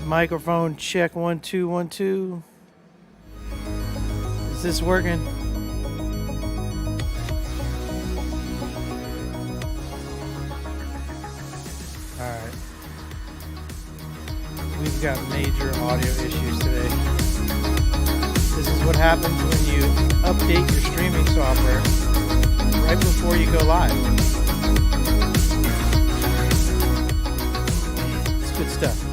Microphone check 1 2 1 2. Is this working? All right. We've got major audio issues today. This is what happens when you update your streaming software right before you go live. It's good stuff.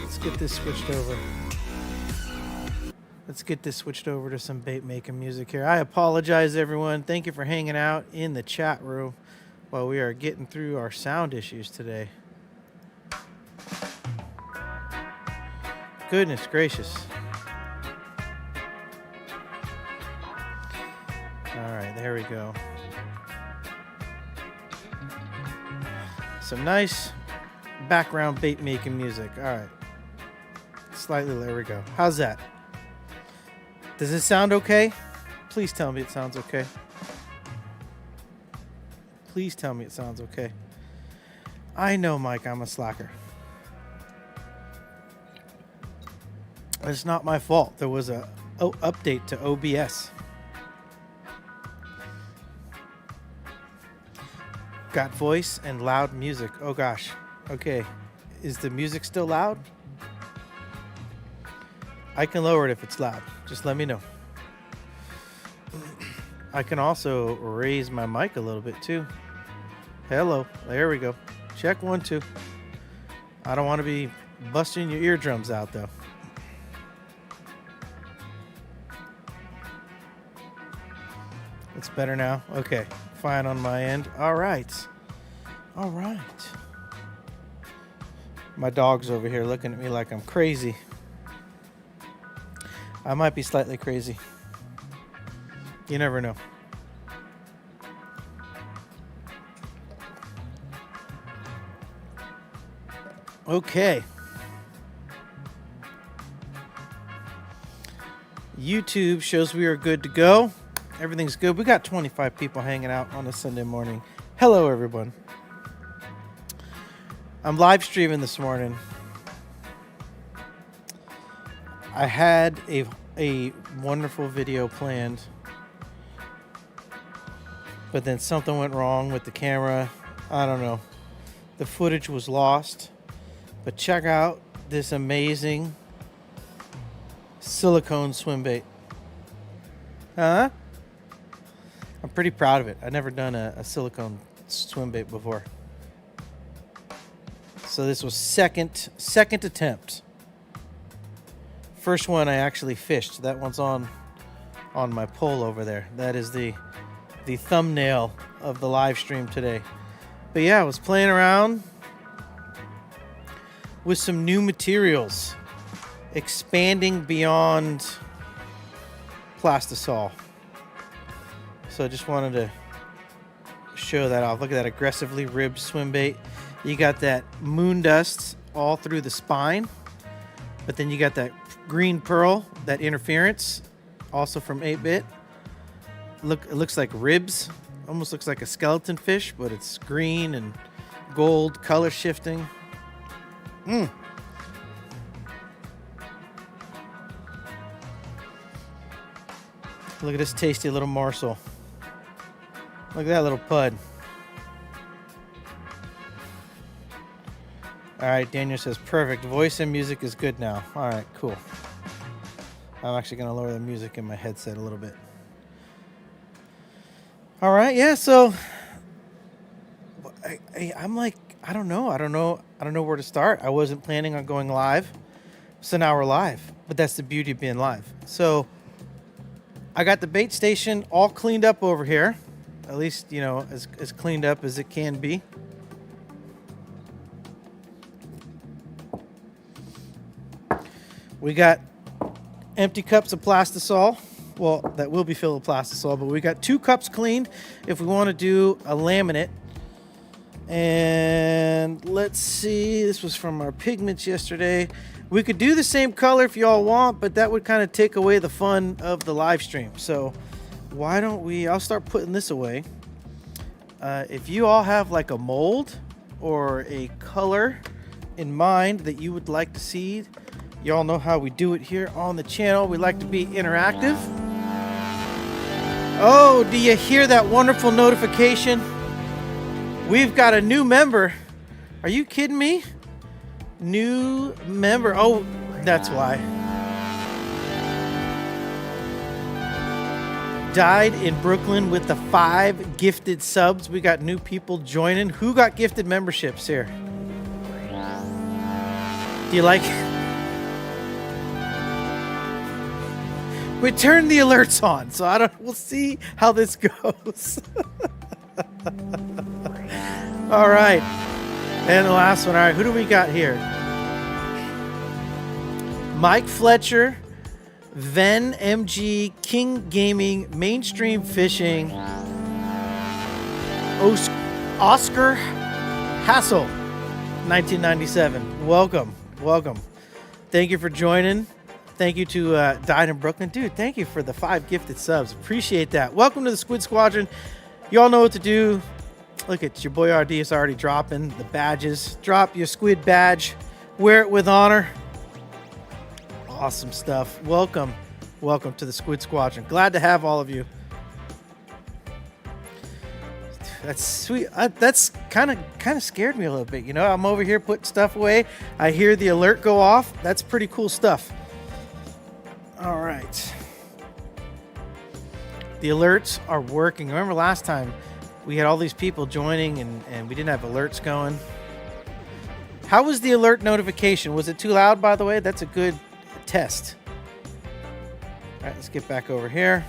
Let's get this switched over. Let's get this switched over to some bait making music here. I apologize, everyone. Thank you for hanging out in the chat room while we are getting through our sound issues today. Goodness gracious. All right, there we go. Some nice background bait making music. All right. Slightly, there we go. How's that? Does it sound okay? Please tell me it sounds okay. Please tell me it sounds okay. I know, Mike, I'm a slacker. It's not my fault. There was a update to OBS. Got voice and loud music. Oh gosh. Okay. Is the music still loud? I can lower it if it's loud. Just let me know. I can also raise my mic a little bit too. Hello. There we go. Check 1 2. I don't want to be busting your eardrums out though. It's better now. Okay. Fine on my end. All right. All right. My dog's over here looking at me like I'm crazy. I might be slightly crazy. You never know. Okay. YouTube shows we are good to go. Everything's good. We got 25 people hanging out on a Sunday morning. Hello, everyone. I'm live streaming this morning. I had a wonderful video planned, but then something went wrong with the camera. I don't know. The footage was lost. But check out this amazing silicone swim bait. Huh? I'm pretty proud of it. I've never done a silicone swim bait before. So this was second attempt. First one I actually fished. That one's on my pole over there. That is the thumbnail of the live stream today. But yeah, I was playing around with some new materials, expanding beyond plastisol. So I just wanted to show that off. Look at that aggressively ribbed swim bait. You got that moon dust all through the spine, but then you got that green pearl, that interference, also from 8-bit. Look, it looks like ribs. Almost looks like a skeleton fish, but it's green and gold, color shifting. Look at this tasty little morsel. Look at that little pud. All right, Daniel says, perfect. Voice and music is good now. All right, cool. I'm actually going to lower the music in my headset a little bit. All right, yeah. So I'm like, I don't know where to start. I wasn't planning on going live, so now we're live. But that's the beauty of being live. So I got the bait station all cleaned up over here, at least as cleaned up as it can be. We got empty cups of plastisol. Well, that will be filled with plastisol, but we got 2 cups cleaned if we want to do a laminate. And let's see, this was from our pigments yesterday. We could do the same color if y'all want, but that would kind of take away the fun of the live stream. So why don't I'll start putting this away. If you all have like a mold or a color in mind that you would like to see, y'all know how we do it here on the channel. We like to be interactive. Oh, do you hear that wonderful notification? We've got a new member. Are you kidding me? New member. Oh, that's why. Died in Brooklyn with the 5 gifted subs. We got new people joining. Who got gifted memberships here? Do you like it? We turned the alerts on, so we'll see how this goes. All right. And the last one. All right, who do we got here? Mike Fletcher, Ven MG, King Gaming, Mainstream Fishing, Oscar Hassel, 1997. Welcome. Thank you for joining. Thank you to Died in Brooklyn. Dude, thank you for the 5 gifted subs. Appreciate that. Welcome to the Squid Squadron. You all know what to do. Look at your boy RD is already dropping the badges. Drop your squid badge. Wear it with honor. Awesome stuff. Welcome to the Squid Squadron. Glad to have all of you. That's sweet. That's kind of scared me a little bit. I'm over here putting stuff away. I hear the alert go off. That's pretty cool stuff. All right. The alerts are working. Remember last time we had all these people joining and we didn't have alerts going. How was the alert notification? Was it too loud, by the way? That's a good test. All right, let's get back over here.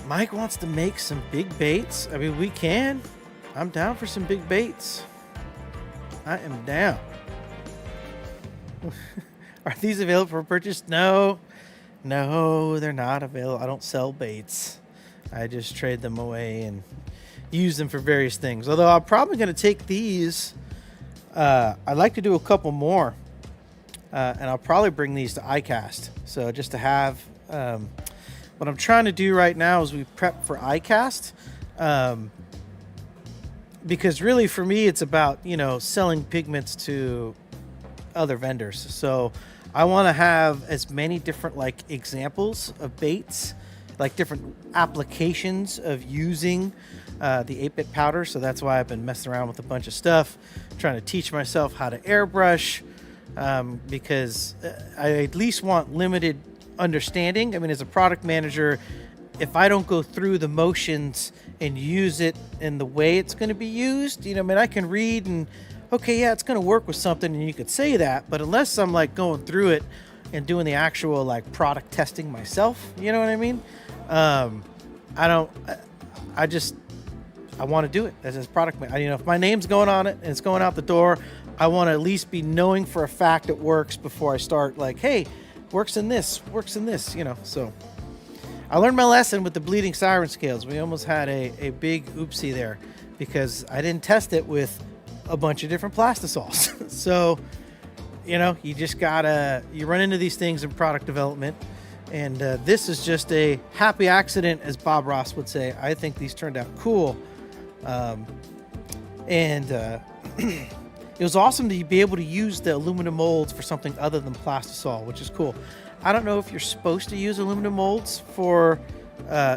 Mike wants to make some big baits. I mean, we can. I'm down for some big baits. I am down. Are these available for purchase? No, they're not available. I don't sell baits. I just trade them away and use them for various things. Although I'm probably going to take these. I'd like to do a couple more. And I'll probably bring these to iCast. So just to have... what I'm trying to do right now is we prep for iCast. Because really for me, it's about, selling pigments to other vendors. So I want to have as many different examples of baits, different applications of using the 8-bit powder. So that's why I've been messing around with a bunch of stuff, trying to teach myself how to airbrush, because I at least want limited understanding. I mean, as a product manager, if I don't go through the motions and use it in the way it's going to be used, I can read and, okay, yeah, it's going to work with something, and you could say that, but unless I'm going through it and doing the actual product testing myself, you know what I mean? I want to do it as a product manager. If my name's going on it and it's going out the door, I want to at least be knowing for a fact it works before I start hey, works in this, so I learned my lesson with the bleeding siren scales. We almost had a big oopsie there because I didn't test it with a bunch of different plastisols. So, you just you run into these things in product development, and this is just a happy accident, as Bob Ross would say. I think these turned out cool. It was awesome to be able to use the aluminum molds for something other than plastisol, which is cool. I don't know if you're supposed to use aluminum molds for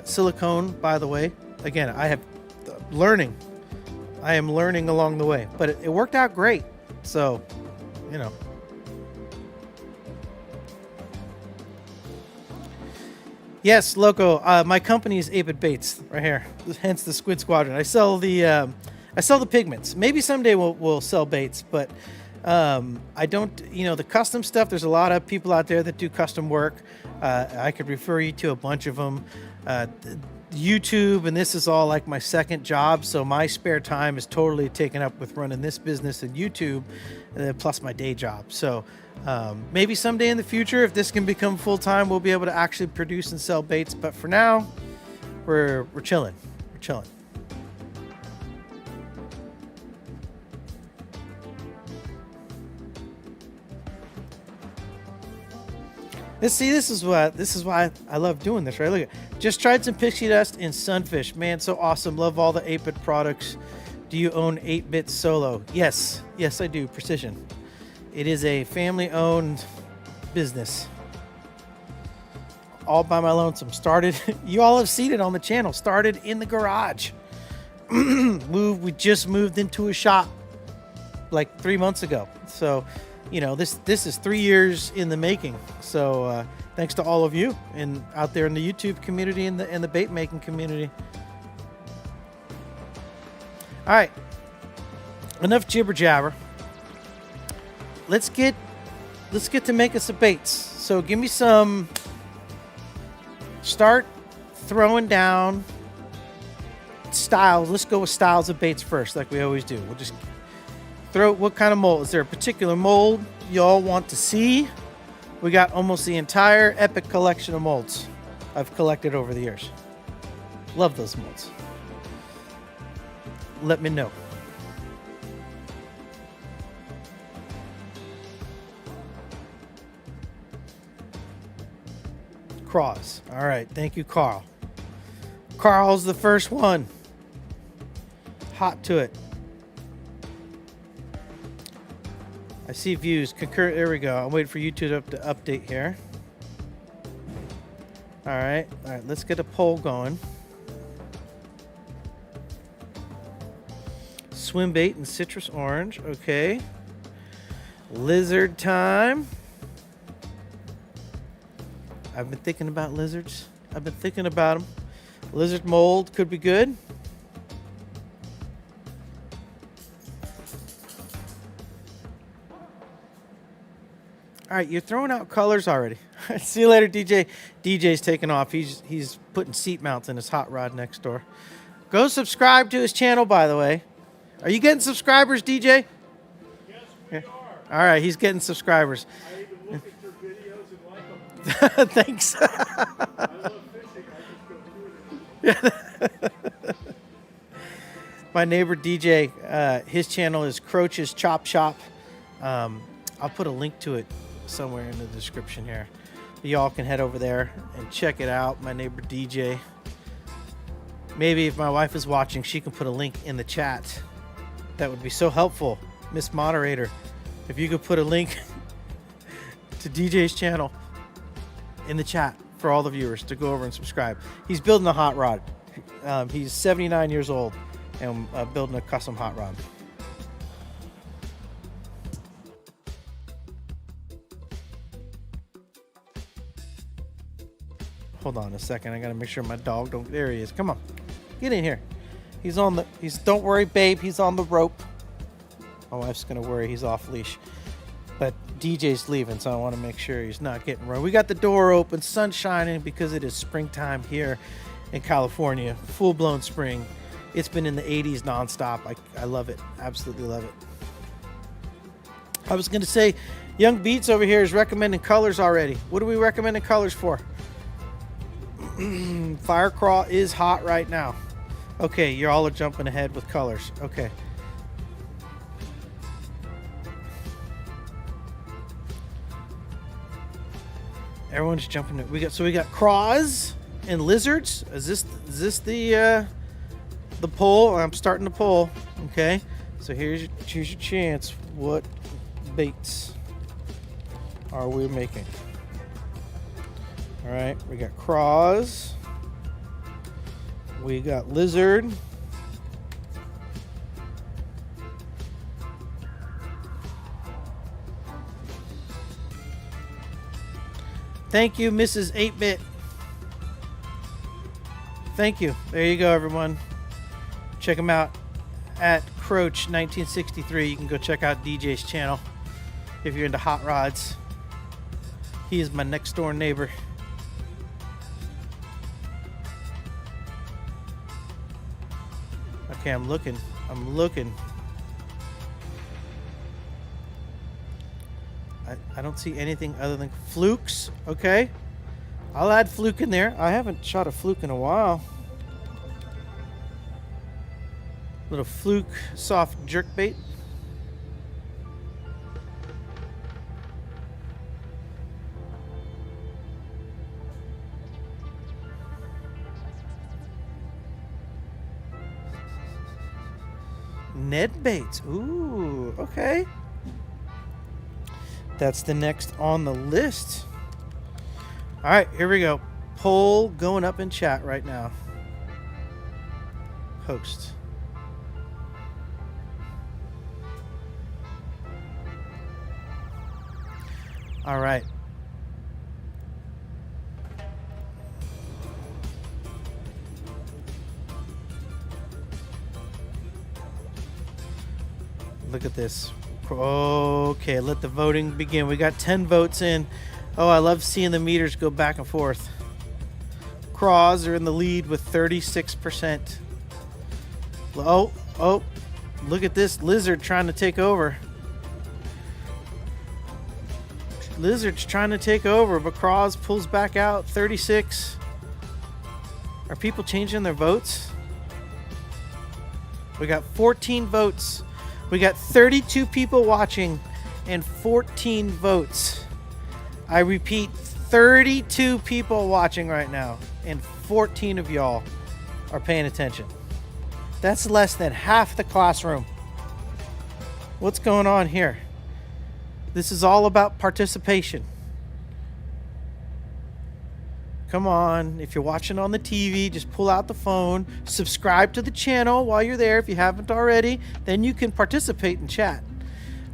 silicone, by the way. Again, I am learning along the way, but it worked out great. So, Yes, Loco. My company is 8-Bit Baits right here. Hence the Squid Squadron. I sell the pigments. Maybe someday we'll sell baits, but I don't. You know, the custom stuff. There's a lot of people out there that do custom work. I could refer you to a bunch of them. YouTube, and this is all like my second job, so my spare time is totally taken up with running this business and YouTube, plus my day job. So maybe someday in the future, if this can become full-time, we'll be able to actually produce and sell baits. But for now, we're chilling. We're chilling. This is why I love doing this, right? Look at, just tried some pixie dust in sunfish. Man, so awesome. Love all the 8-Bit products. Do you own 8-Bit Solo? Yes, I do. Precision. It is a family-owned business. All by my lonesome. Started. You all have seen it on the channel. Started in the garage. We just moved into a shop like 3 months ago. So, you know, this is 3 years in the making. So thanks to all of you and out there in the YouTube community and the bait making community. All right, enough jibber jabber. Let's get to making some baits. So give me some. Start throwing down styles. Let's go with styles of baits first, like we always do. We'll just throw. What kind of mold? Is there a particular mold y'all want to see? We got almost the entire epic collection of molds I've collected over the years. Love those molds. Let me know. Cross. All right. Thank you, Carl. Carl's the first one. Hot to it. I see views. Concur. There we go. I'm waiting for YouTube to update here. All right. Let's get a poll going. Swim bait and citrus orange. Okay. Lizard time. I've been thinking about lizards. I've been thinking about them. Lizard mold could be good. All right, you're throwing out colors already. See you later, DJ. DJ's taking off. He's putting seat mounts in his hot rod next door. Go subscribe to his channel, by the way. Are you getting subscribers, DJ? Yes, we are. All right, he's getting subscribers. I even look at your videos and like them. Thanks. I love fishing. I just go through it. My neighbor DJ, his channel is Croach's Chop Shop. I'll put a link to it somewhere in the description here. Y'all can head over there and check it out. My neighbor DJ. Maybe if my wife is watching, she can put a link in the chat. That would be so helpful, Miss Moderator. If you could put a link to DJ's channel in the chat for all the viewers to go over and subscribe. He's building a hot rod. He's 79 years old and building a custom hot rod. Hold on a second. I gotta make sure my dog don't. There he is. Come on, get in here. He's on the. Don't worry, babe. He's on the rope. My wife's gonna worry. He's off leash. But DJ's leaving, so I want to make sure he's not getting run. We got the door open, sun shining because it is springtime here in California. Full blown spring. It's been in the 80s nonstop. I love it. Absolutely love it. I was gonna say, Young Beats over here is recommending colors already. What are we recommending colors for? Fire Crawl is hot right now. Okay, you all are jumping ahead with colors. Okay. Everyone's jumping. We got craws and lizards. Is this the poll? I'm starting the poll. Okay. So here's your chance. What baits are we making? All right, we got craws. We got lizard. Thank you, Mrs. 8-Bit. Thank you. There you go, everyone. Check him out at Croach 1963. You can go check out DJ's channel if you're into hot rods. He is my next door neighbor. Okay, I'm looking. I don't see anything other than flukes. Okay. I'll add fluke in there. I haven't shot a fluke in a while. Little fluke soft jerk bait. Ned baits. Ooh, okay. That's the next on the list. All right, here we go. Poll going up in chat right now. Host. All right. Look at this. Okay, let the voting begin. We got 10 votes in. Oh, I love seeing the meters go back and forth. Craws are in the lead with 36%. Oh, look at this lizard trying to take over. Lizard's trying to take over, but Craws pulls back out 36. Are people changing their votes? We got 14 votes. We got 32 people watching and 14 votes. I repeat, 32 people watching right now and 14 of y'all are paying attention. That's less than half the classroom. What's going on here? This is all about participation. Come on, if you're watching on the TV, just pull out the phone, subscribe to the channel while you're there if you haven't already, then you can participate in chat.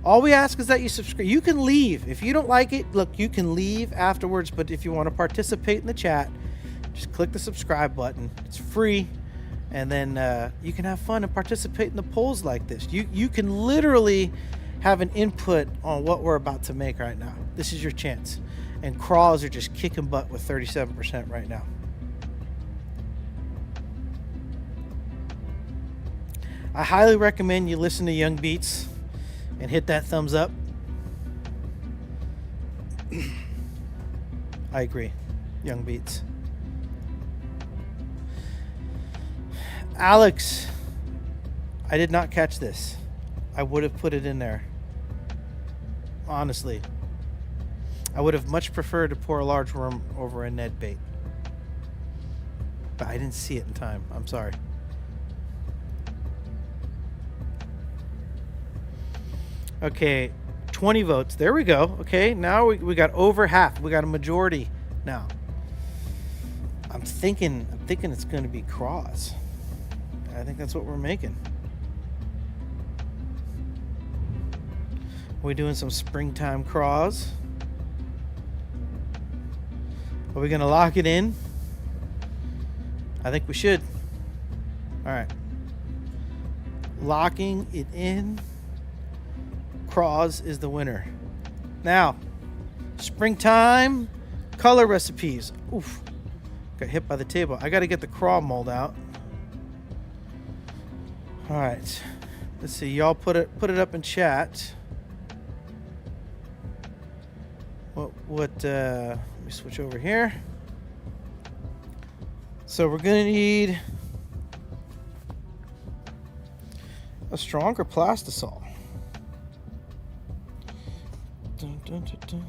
All we ask is that you subscribe. You can leave. If you don't like it, look, you can leave afterwards, but if you want to participate in the chat, just click the subscribe button. It's free, and then you can have fun and participate in the polls like this. You can literally have an input on what we're about to make right now. This is your chance. And craws are just kicking butt with 37% right now. I highly recommend you listen to Young Beats and hit that thumbs up. I agree. Young Beats. Alex, I did not catch this. I would have put it in there. Honestly. I would have much preferred to pour a large worm over a Ned bait. But I didn't see it in time. I'm sorry. Okay, 20 votes. There we go. Okay, now we got over half. We got a majority now. I'm thinking it's going to be craws. I think that's what we're making. We're doing some springtime craws. Are we going to lock it in? I think we should. All right. Locking it in. Craws is the winner. Now, springtime color recipes. Oof. Got hit by the table. I got to get the craw mold out. All right. Let's see. Y'all put it up in chat. Let me switch over here. So we're gonna need a stronger plastisol. Dun, dun, dun, dun.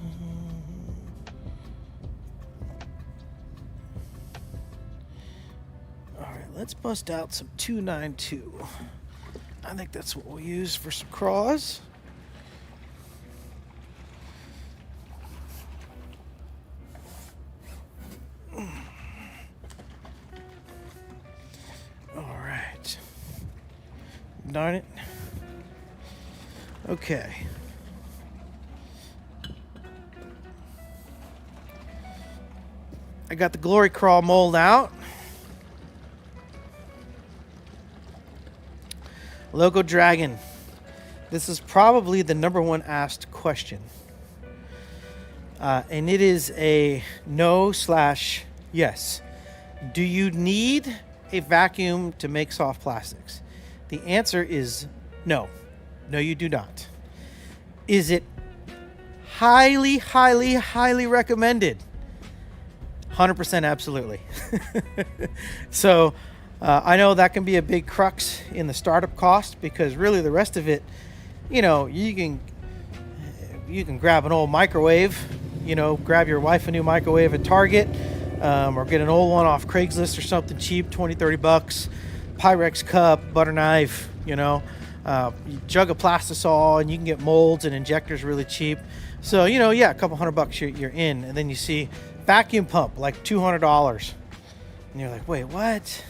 All right, let's bust out some 292. I think that's what we'll use for some craws. Darn it. Okay. I got the glory crawl mold out. Logo Dragon. This is probably the #1 asked question. And it is a no/yes. Do you need a vacuum to make soft plastics? The answer is no. No, you do not. Is it highly, highly, highly recommended? 100% absolutely. So I know that can be a big crux in the startup cost, because really the rest of it, you know, you can grab an old microwave, you know, grab your wife a new microwave at Target, or get an old one off Craigslist or something cheap, 20, 30 bucks, Pyrex cup, butter knife, you know, you jug of plastisol, and you can get molds and injectors really cheap. So, you know, yeah, a couple $100 you're in. And then you see vacuum pump, like $200. And you're like, wait, what?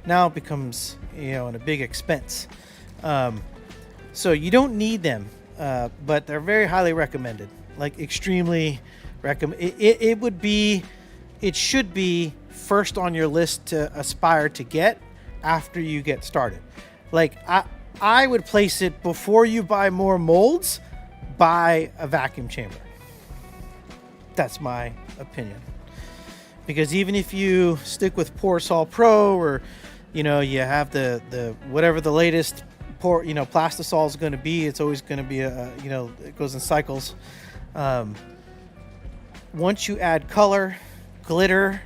Now it becomes, you know, a big expense. So you don't need them, but they're very highly recommended, like extremely recommend. It should be first on your list to aspire to get after you get started. Like I would place it before you buy more molds, buy a vacuum chamber. That's my opinion. Because even if you stick with Plastisol Pro, or, you know, you have the whatever the latest Plastisol is going to be, it's always going to be it goes in cycles. Once you add color, glitter,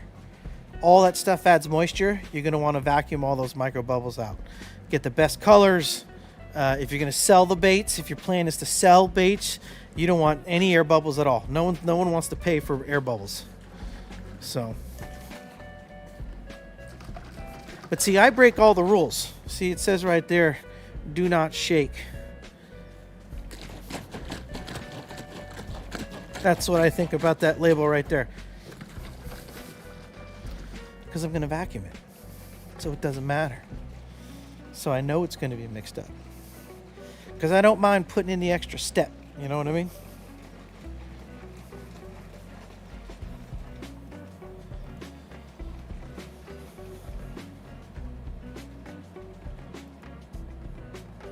all that stuff adds moisture, you're going to want to vacuum all those micro bubbles out. Get the best colors. If you're going to sell the baits, if your plan is to sell baits, you don't want any air bubbles at all. No one wants to pay for air bubbles. So, but see, I break all the rules. See, it says right there, do not shake. That's what I think about that label right there. Because I'm going to vacuum it. So it doesn't matter. So I know it's going to be mixed up. Because I don't mind putting in the extra step. You know what I mean?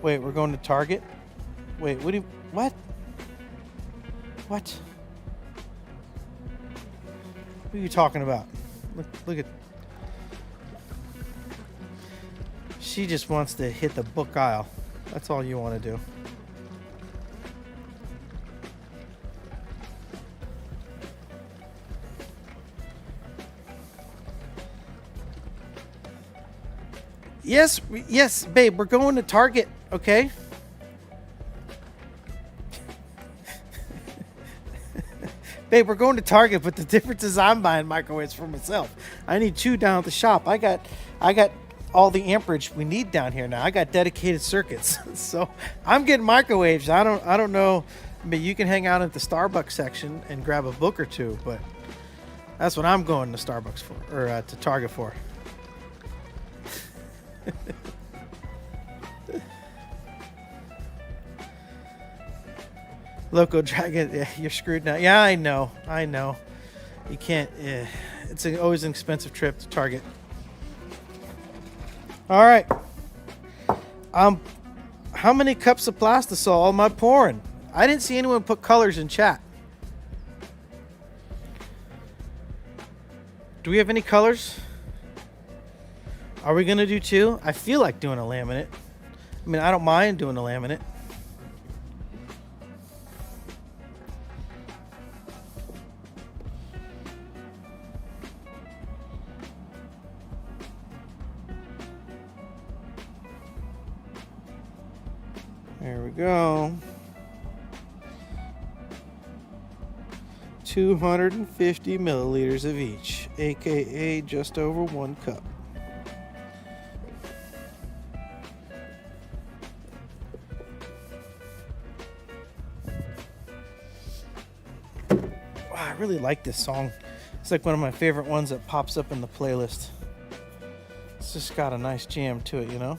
Wait, we're going to Target? Wait, what? What? What are you talking about? Look at... She just wants to hit the book aisle. That's all you want to do. Yes, babe, we're going to Target, okay? Babe, we're going to Target, but the difference is I'm buying microwaves for myself. I need 2 down at the shop. I got all the amperage we need down here now. I got dedicated circuits. So I'm getting microwaves. I don't know. I mean, you can hang out at the Starbucks section and grab a book or two, but that's what I'm going to Starbucks for, or to Target for. Loco Dragon, yeah, you're screwed now. Yeah, I know. You can't. It's always an expensive trip to Target. All right. How many cups of plastisol am I pouring? I didn't see anyone put colors in chat. Do we have any colors? Are we gonna do 2? I feel like doing a laminate. I mean, I don't mind doing a laminate. There we go. 250 milliliters of each, aka just over 1 cup. Wow, I really like this song. It's like one of my favorite ones that pops up in the playlist. It's just got a nice jam to it, you know?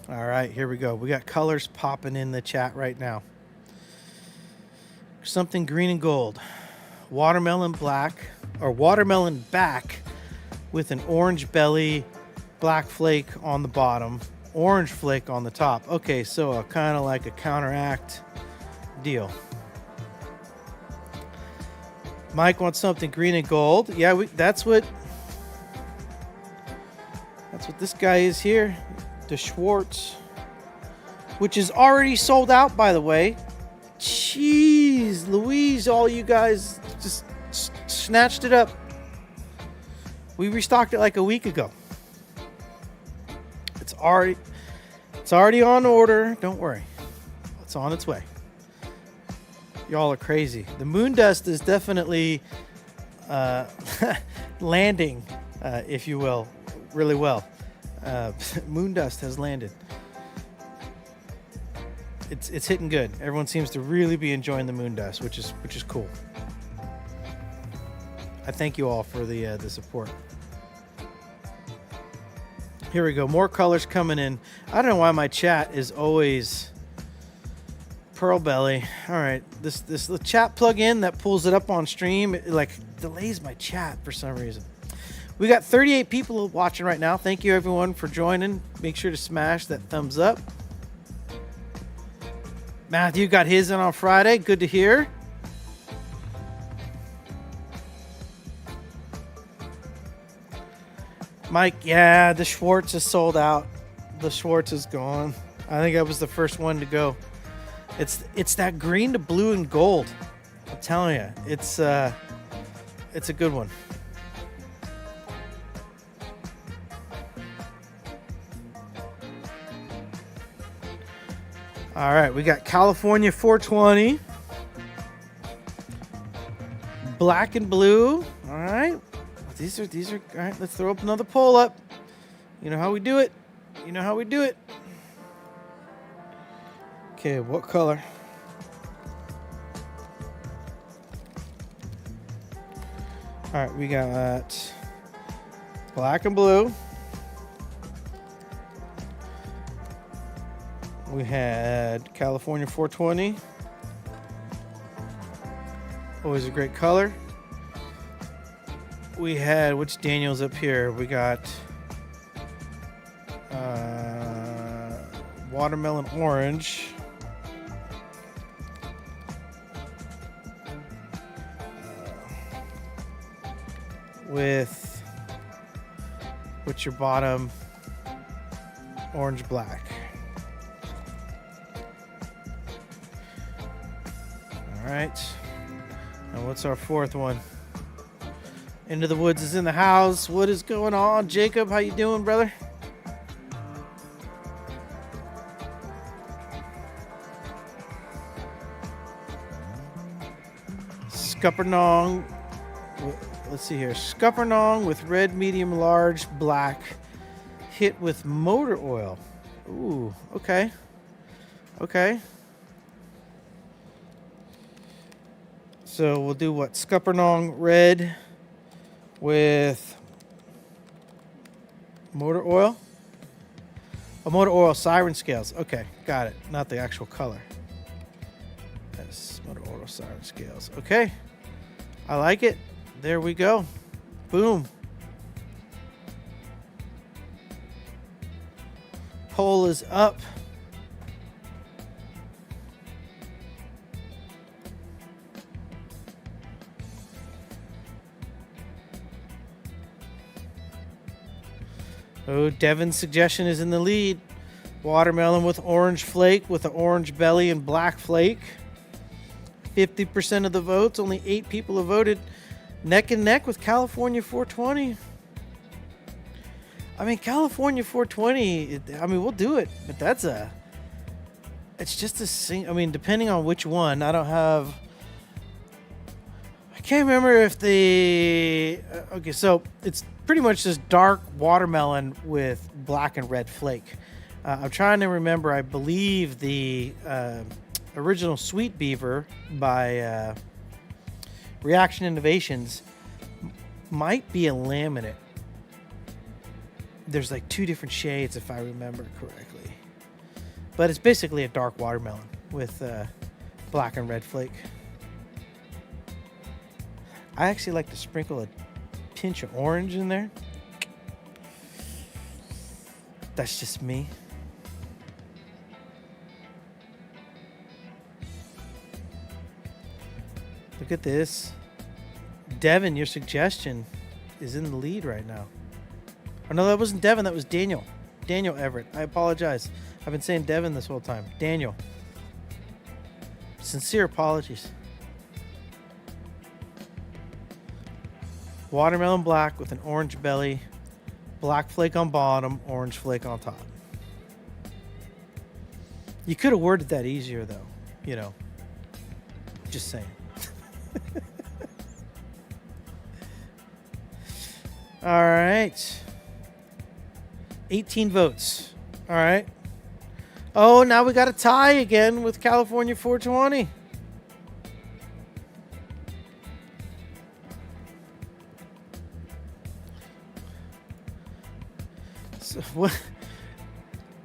All right, here we go. We got colors popping in the chat right now. something green and gold. Watermelon black, or watermelon back with an orange belly, black flake on the bottom, orange flake on the top. Okay, so kind of like a counteract deal. Mike wants something green and gold. Yeah, that's what this guy is here. The Schwartz, which is already sold out, by the way. Jeez Louise, all you guys just snatched it up. We restocked it like a week ago. It's already on order. Don't worry. It's on its way. Y'all are crazy. The moon dust is definitely landing, if you will, really well. Moon dust has landed. It's hitting good. Everyone seems to really be enjoying the moon dust, which is cool. I thank you all for the support. Here we go. More colors coming in. I don't know why my chat is always pearl belly. All right, this chat plug-in that pulls it up on stream, it like delays my chat for some reason. We got 38 people watching right now. Thank you everyone for joining. Make sure to smash that thumbs up. Matthew got his in on Friday. Good to hear. Mike, yeah, the Schwartz is sold out. The Schwartz is gone. I think I was the first one to go. It's that green to blue and gold. I'm telling you, it's a good one. All right, we got California 420. Black and blue. All right. These are all right. Let's throw up another poll up. You know how we do it. Okay, what color? All right, we got black and blue. We had California 420. Always a great color. We had, which Daniel's up here? We got watermelon orange. With, what's your bottom? Orange black. All right. And what's our fourth one? Into the Woods is in the house. What is going on? Jacob, how you doing, brother? Scuppernong. Let's see here. Scuppernong with red, medium, large, black. Hit with motor oil. Ooh, okay. Okay. So we'll do what? Scuppernong red with motor oil. Oh, motor oil siren scales. Okay, got it. Not the actual color. That's motor oil siren scales. Okay, I like it. There we go. Boom. Poll is up. Oh, Devin's suggestion is in the lead. Watermelon with orange flake with an orange belly and black flake. 50% of the votes. Only 8 people have voted. Neck and neck with California 420. I mean, California 420, I mean, we'll do it. But it's just a sing. I mean, depending on which one. I can't remember if okay, so it's pretty much just dark watermelon with black and red flake. I'm trying to remember. I believe the original Sweet Beaver by Reaction Innovations might be a laminate. There's like 2 different shades if I remember correctly. But it's basically a dark watermelon with black and red flake. I actually like to sprinkle a pinch of orange in there. That's just me. Look at this. Devin, your suggestion is in the lead right now. Oh, no, that wasn't Devin. That was Daniel. Daniel Everett. I apologize. I've been saying Devin this whole time. Daniel. Sincere apologies. Watermelon black with an orange belly. Black flake on bottom, orange flake on top. You could have worded that easier, though. You know. Just saying. All right. 18 votes. All right. Oh, now we got a tie again with California 420. So, what?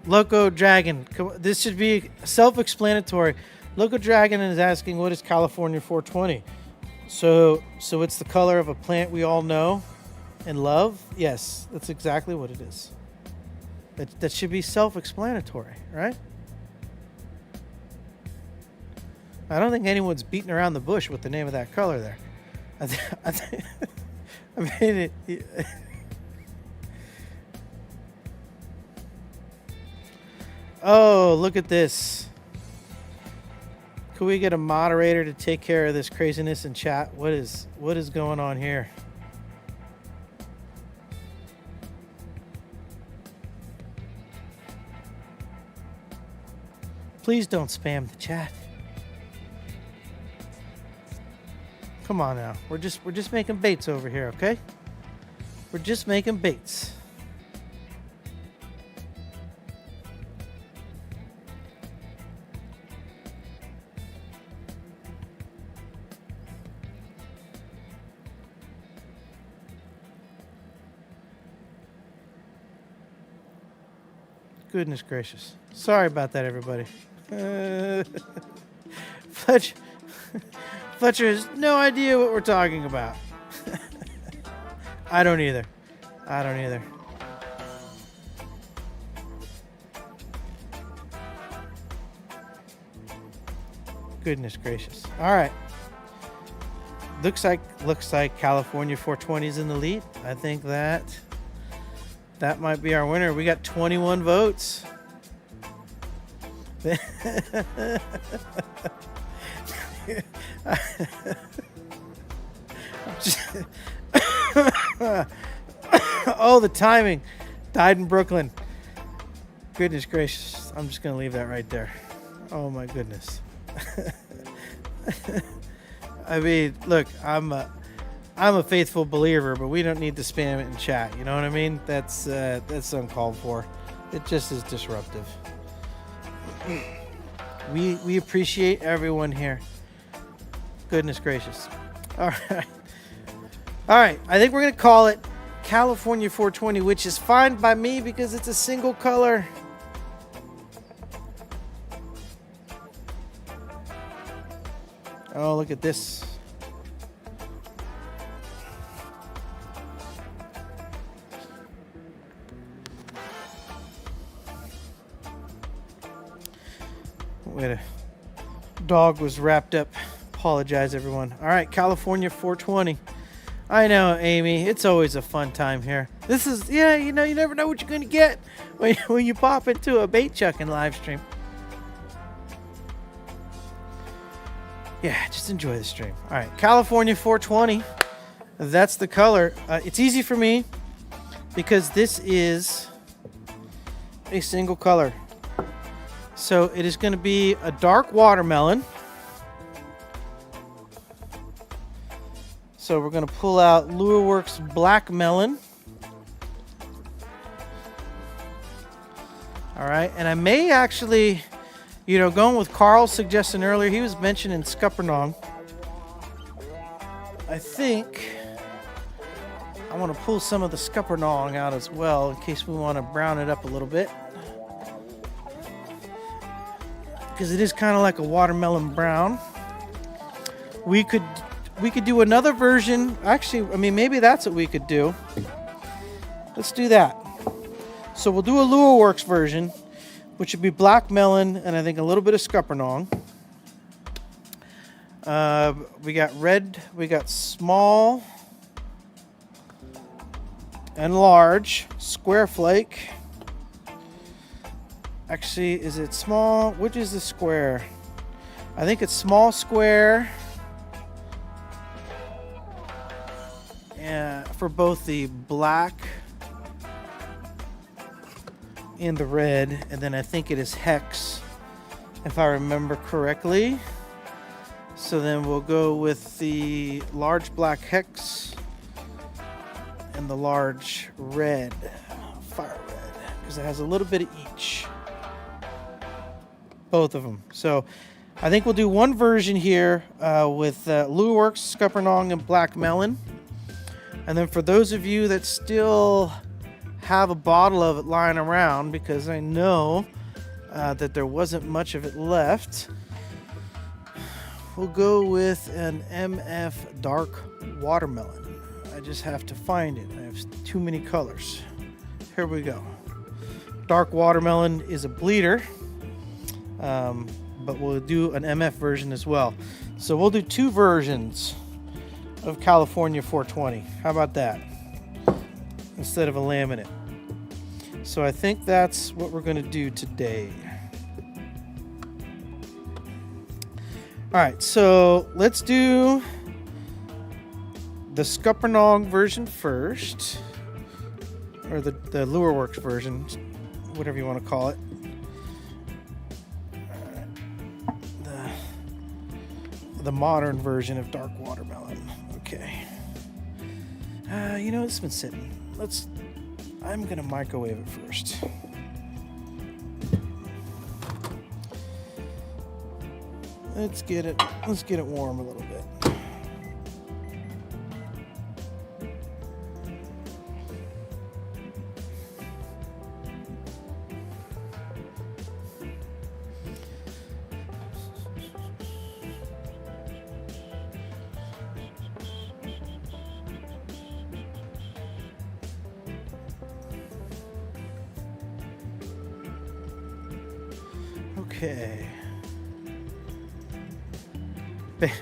Loco Dragon. This should be self-explanatory. Loco Dragon is asking, what is California 420? So it's the color of a plant we all know and love? Yes, that's exactly what it is. That should be self-explanatory, right? I don't think anyone's beating around the bush with the name of that color there. I mean, oh, look at this. Could we get a moderator to take care of this craziness in chat? What is going on here? Please don't spam the chat. Come on now. We're just making baits over here, okay? We're just making baits. Goodness gracious. Sorry about that, everybody. Fletcher has no idea what we're talking about. I don't either. Goodness gracious. All right. Looks like California 420 is in the lead. I think that might be our winner. We got 21 votes. Oh, the timing. Died in Brooklyn. Goodness gracious. I'm just going to leave that right there. Oh, my goodness. I mean, look, I'm a faithful believer, but we don't need to spam it in chat. You know what I mean? That's uncalled for. It just is disruptive. We appreciate everyone here. Goodness gracious. All right. I think we're going to call it California 420, which is fine by me because it's a single color. Oh, look at this. Wait, a dog was wrapped up. Apologize, everyone. All right, California 420. I know, Amy. It's always a fun time here. This is, you never know what you're going to get when you pop into a bait chucking live stream. Yeah, just enjoy the stream. All right, California 420. That's the color. It's easy for me because this is a single color. So it is going to be a dark watermelon. So we're going to pull out Lureworks Black Melon. All right, and I may actually, going with Carl's suggestion earlier, he was mentioning Scuppernong. I think I want to pull some of the Scuppernong out as well in case we want to brown it up a little bit. Because it is kind of like a watermelon brown. We could we could do another version. Actually, I mean, maybe that's what we could do. Let's do that. So we'll do a Lure Works version, which would be black melon and I think a little bit of scuppernong. We got red, we got small and large, square flake. Actually, is it small? Which is the square? I think it's small square. Yeah, for both the black and the red, and then I think it is hex, if I remember correctly. So then we'll go with the large black hex and the large red, fire red, because it has a little bit of each. Both of them. So I think we'll do one version here with Lure Works, scuppernong, and black melon. And then for those of you that still have a bottle of it lying around, because I know that there wasn't much of it left, we'll go with an MF dark watermelon. I just have to find it. I have too many colors. Here we go. Dark watermelon is a bleeder, but we'll do an MF version as well. So we'll do two versions of California 420. How about that? Instead of a laminate. So I think that's what we're going to do today. All right, so let's do the scuppernong version first, or the Lure Works version, whatever you want to call it. The modern version of dark watermelon. Okay. You know, it's been sitting. I'm gonna microwave it first. Let's get it warm a little bit. Okay.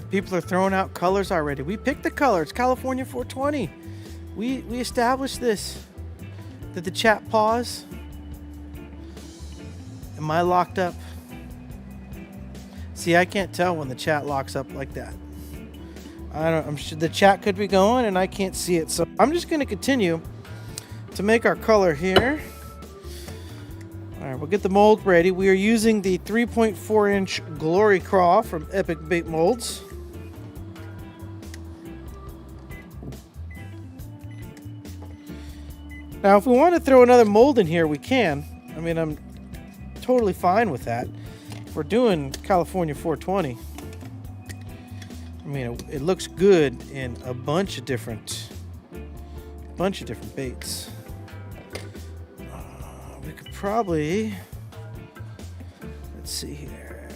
People are throwing out colors already. We picked the color. It's California 420. We established this. Did the chat pause? Am I locked up? See, I can't tell when the chat locks up like that. I'm sure the chat could be going and I can't see it. So I'm just going to continue to make our color here. All right, we'll get the mold ready. We are using the 3.4 inch Glory Craw from Epic Bait Molds. Now, if we want to throw another mold in here, we can. I mean, I'm totally fine with that. If we're doing California 420. I mean, it looks good in a bunch of different baits. We could probably, let's see here.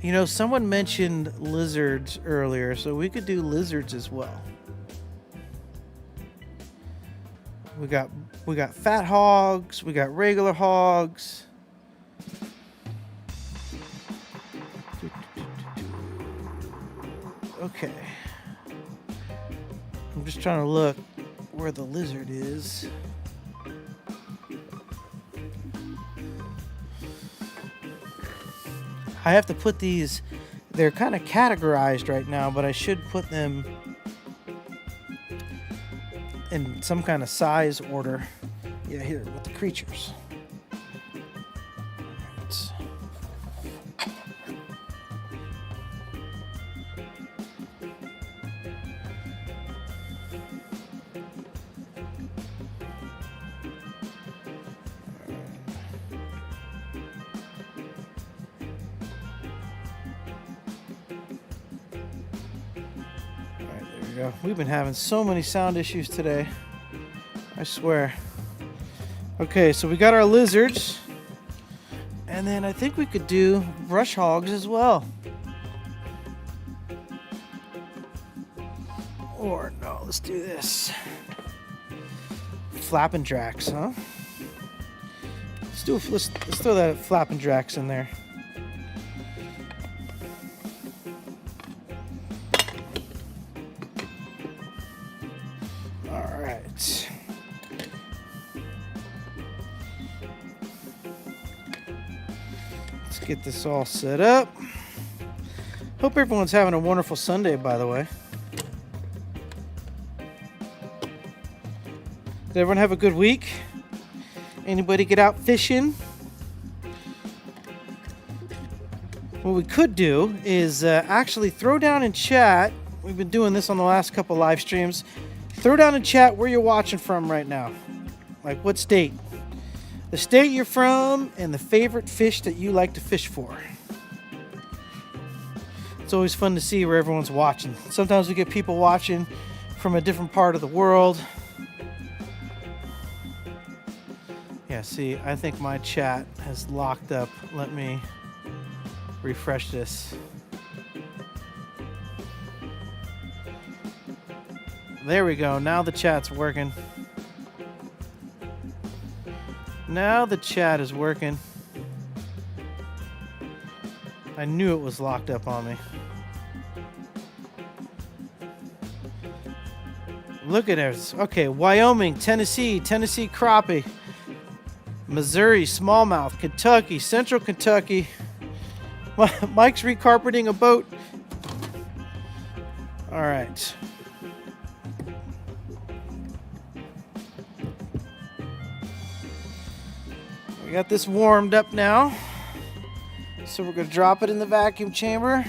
You know, someone mentioned lizards earlier, so we could do lizards as well. We got fat hogs, we got regular hogs. Okay. I'm just trying to look where the lizard is. I have to put these, they're kind of categorized right now, but I should put them in some kind of size order. Yeah, here with the creatures. We've been having so many sound issues today. I swear. Okay, so we got our lizards. And then I think we could do brush hogs as well. Or no, let's do this. Flappin' Drax, huh? Let's throw that Flappin' Drax in there. All right. Let's get this all set up. Hope everyone's having a wonderful Sunday, by the way. Did everyone have a good week? Anybody get out fishing? What we could do is actually throw down in chat. We've been doing this on the last couple live streams. Throw down in chat where you're watching from right now. Like what state? The state you're from and the favorite fish that you like to fish for. It's always fun to see where everyone's watching. Sometimes we get people watching from a different part of the world. Yeah, see, I think my chat has locked up. Let me refresh this. There we go. Now the chat's working. Now the chat is working. I knew it was locked up on me. Look at this. Okay, Wyoming, Tennessee crappie. Missouri, smallmouth, Kentucky, central Kentucky. Mike's recarpeting a boat. All right. We got this warmed up now. So we're going to drop it in the vacuum chamber.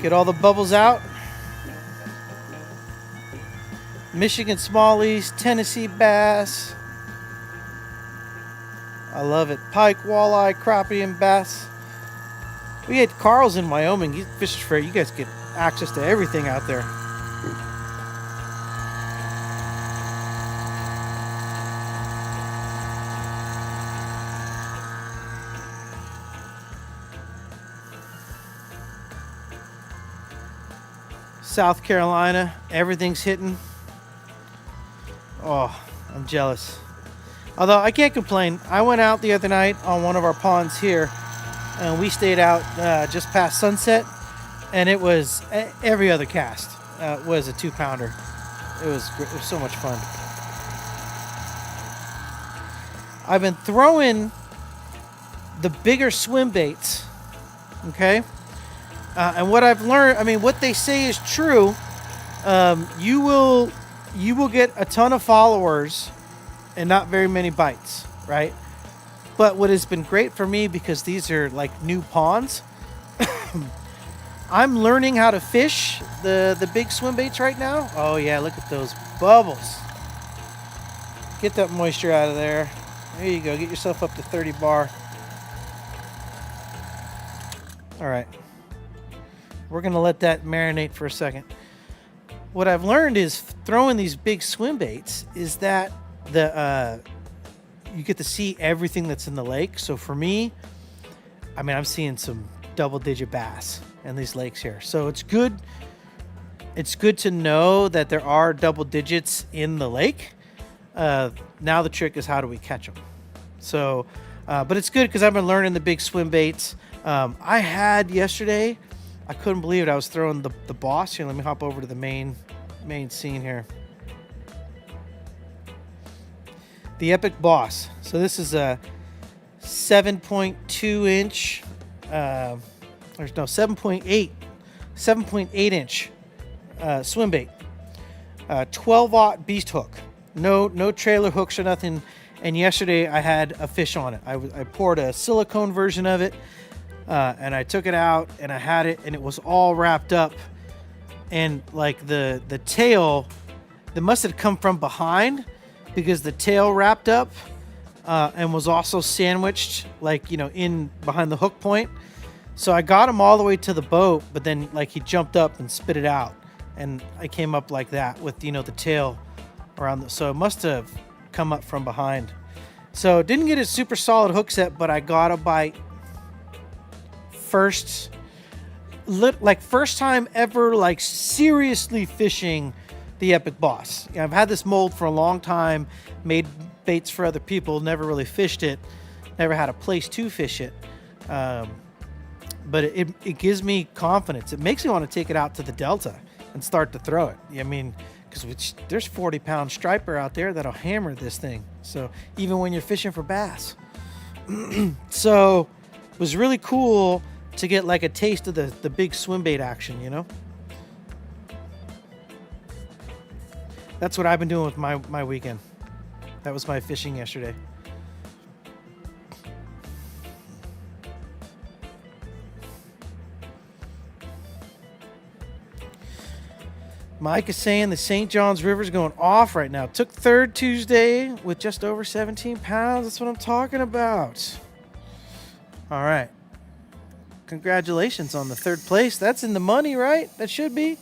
Get all the bubbles out. Michigan smallies, Tennessee bass. I love it. Pike, walleye, crappie, and bass. We had Carl's in Wyoming. He fishes for it. You guys get access to everything out there. South Carolina, everything's hitting. Oh, I'm jealous. Although I can't complain. I went out the other night on one of our ponds here, and we stayed out just past sunset, and it was every other cast was a 2-pounder. It was so much fun. I've been throwing the bigger swim baits, okay? And what I've learned, I mean, what they say is true. You will get a ton of followers and not very many bites, right? But what has been great for me, because these are like new ponds, I'm learning how to fish the big swim baits right now. Oh yeah, look at those bubbles. Get that moisture out of there. There you go. Get yourself up to 30 bar. All right. We're going to let that marinate for a second. What I've learned is throwing these big swim baits is that you get to see everything that's in the lake. So for me, I mean, I'm seeing some double-digit bass in these lakes here. So it's good. It's good to know that there are double digits in the lake. Now the trick is, how do we catch them? So, but it's good because I've been learning the big swim baits. I had yesterday, I couldn't believe it. I was throwing the boss here. Let me hop over to the main scene here. The Epic Boss. So this is a 7.2 inch, there's no 7.8 inch swim bait. 12-aught beast hook. No trailer hooks or nothing. And yesterday I had a fish on it. I poured a silicone version of it, and I took it out and I had it, and it was all wrapped up. And like the tail, that must have come from behind, because the tail wrapped up and was also sandwiched, like, you know, in behind the hook point. So I got him all the way to the boat, but then like he jumped up and spit it out, and I came up like that with, you know, the tail around. So it must have come up from behind. So didn't get a super solid hook set, but I got a bite first time ever like seriously fishing the Epic Boss. I've had this mold for a long time, made baits for other people, never really fished it, never had a place to fish it. But it gives me confidence. It makes me want to take it out to the Delta and start to throw it. I mean, because there's 40-pound striper out there that'll hammer this thing. So even when you're fishing for bass. So it was really cool to get like a taste of the big swim bait action, you know? That's what I've been doing with my weekend. That was my fishing yesterday. Mike is saying the St. Johns River is going off right now. Took third Tuesday with just over 17 pounds. That's what I'm talking about. All right. Congratulations on the third place. That's in the money, right? That should be.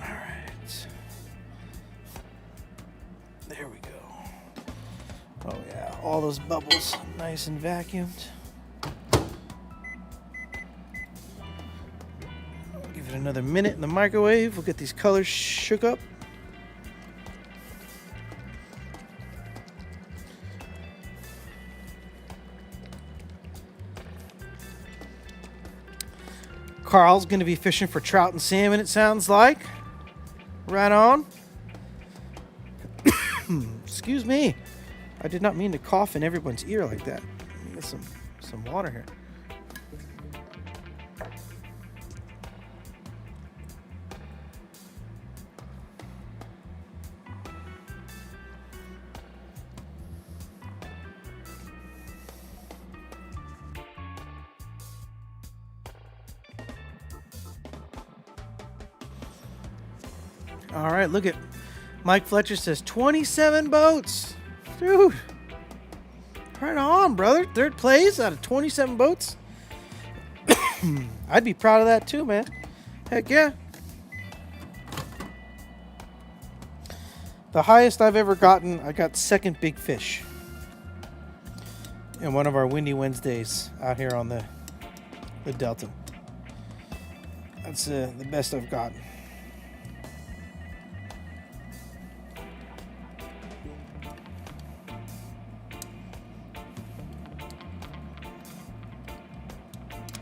All right. There we go. Oh, yeah. All those bubbles nice and vacuumed. Give it another minute in the microwave. We'll get these colors shook up. Carl's going to be fishing for trout and salmon, it sounds like. Right on. Excuse me. I did not mean to cough in everyone's ear like that. Let me get some water here. All right, look at Mike Fletcher says 27 boats. Dude, right on, brother. Third place out of 27 boats. I'd be proud of that too, man. Heck yeah. The highest I've ever gotten, I got second big fish in one of our windy Wednesdays out here on the Delta. That's the best I've gotten.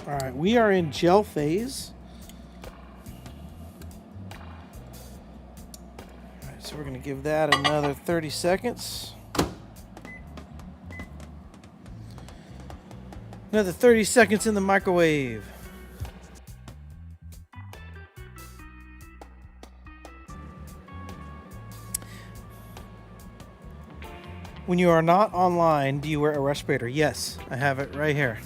All right, we are in gel phase. All right, so we're going to give that another 30 seconds. Another 30 seconds in the microwave. When you are not online, do you wear a respirator? Yes, I have it right here.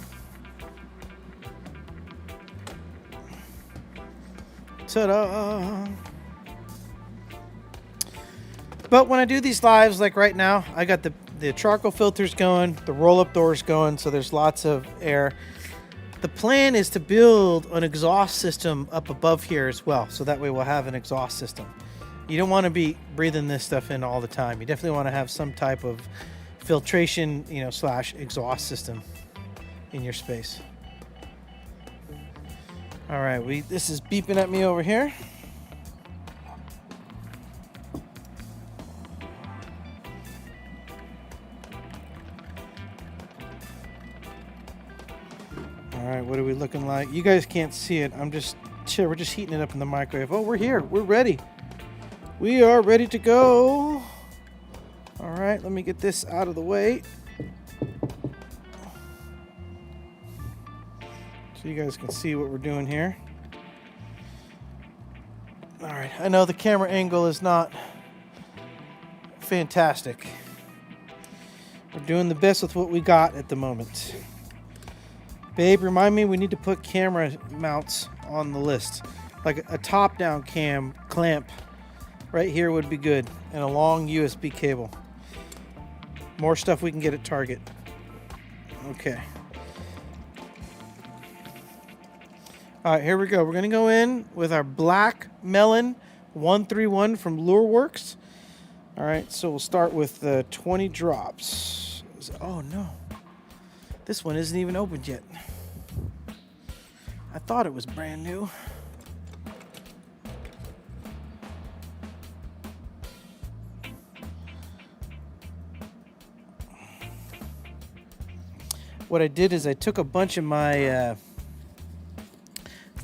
Ta-da! But when I do these lives, like right now, I got the charcoal filters going, the roll-up doors going, so there's lots of air. The plan is to build an exhaust system up above here as well, so that way we'll have an exhaust system. You don't want to be breathing this stuff in all the time. You definitely want to have some type of filtration, / exhaust system in your space. All right, this is beeping at me over here. All right, what are we looking like? You guys can't see it. We're just heating it up in the microwave. Oh, we're here. We're ready. We are ready to go. All right, let me get this out of the way. So you guys can see what we're doing here. All right, I know the camera angle is not fantastic. We're doing the best with what we got at the moment. Babe, remind me we need to put camera mounts on the list. Like a top-down clamp right here would be good, and a long USB cable. More stuff we can get at Target. Okay. All right, here we go. We're going to go in with our Black Melon 131 from Lureworks. All right, so we'll start with 20 drops. Oh no, this one isn't even opened yet. I thought it was brand new. What I did is I took a bunch of my,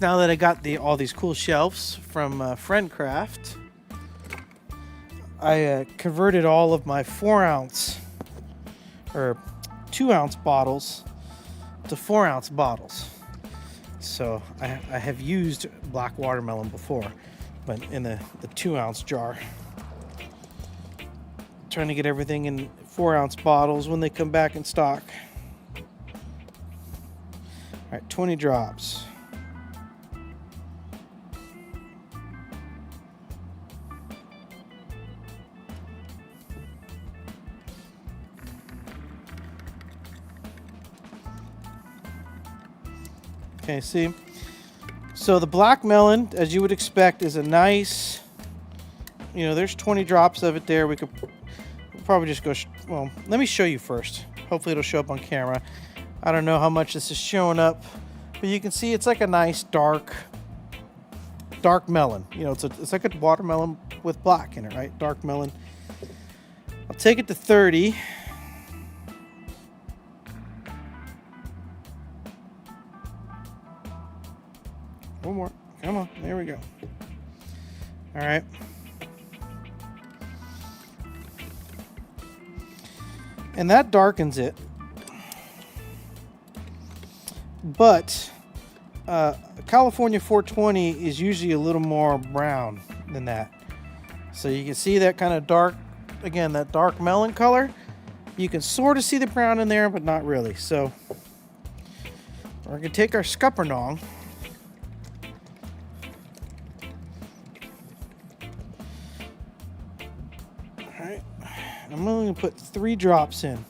now that I got all these cool shelves from Friendcraft, I converted all of my 4-ounce or 2-ounce bottles to 4-ounce bottles. So I have used black watermelon before, but in the 2-ounce jar. Trying to get everything in 4-ounce bottles when they come back in stock. All right, 20 drops. Okay, see? So the black melon, as you would expect, is a nice, there's 20 drops of it there. We'll probably just go, well, let me show you first. Hopefully it'll show up on camera. I don't know how much this is showing up, but you can see it's like a nice dark melon. It's like a watermelon with black in it, right? Dark melon. I'll take it to 30. One more. Come on. There we go. All right. And that darkens it. But California 420 is usually a little more brown than that. So you can see that kind of dark, again, that dark melon color. You can sort of see the brown in there, but not really. So we're going to take our scuppernong. All right. I'm only going to put 3 drops in.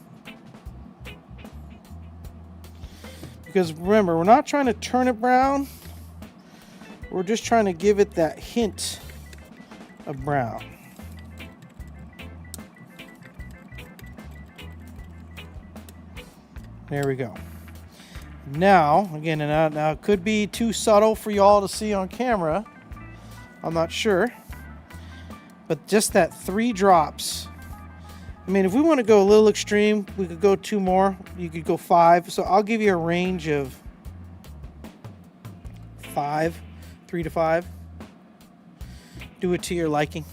Because remember, we're not trying to turn it brown. We're just trying to give it that hint of brown. There we go. Now, again, now it could be too subtle for y'all to see on camera. I'm not sure. But just that 3 drops. I mean, if we want to go a little extreme, we could go 2 more. You could go 5. So I'll give you a range of 5, 3 to 5. Do it to your liking.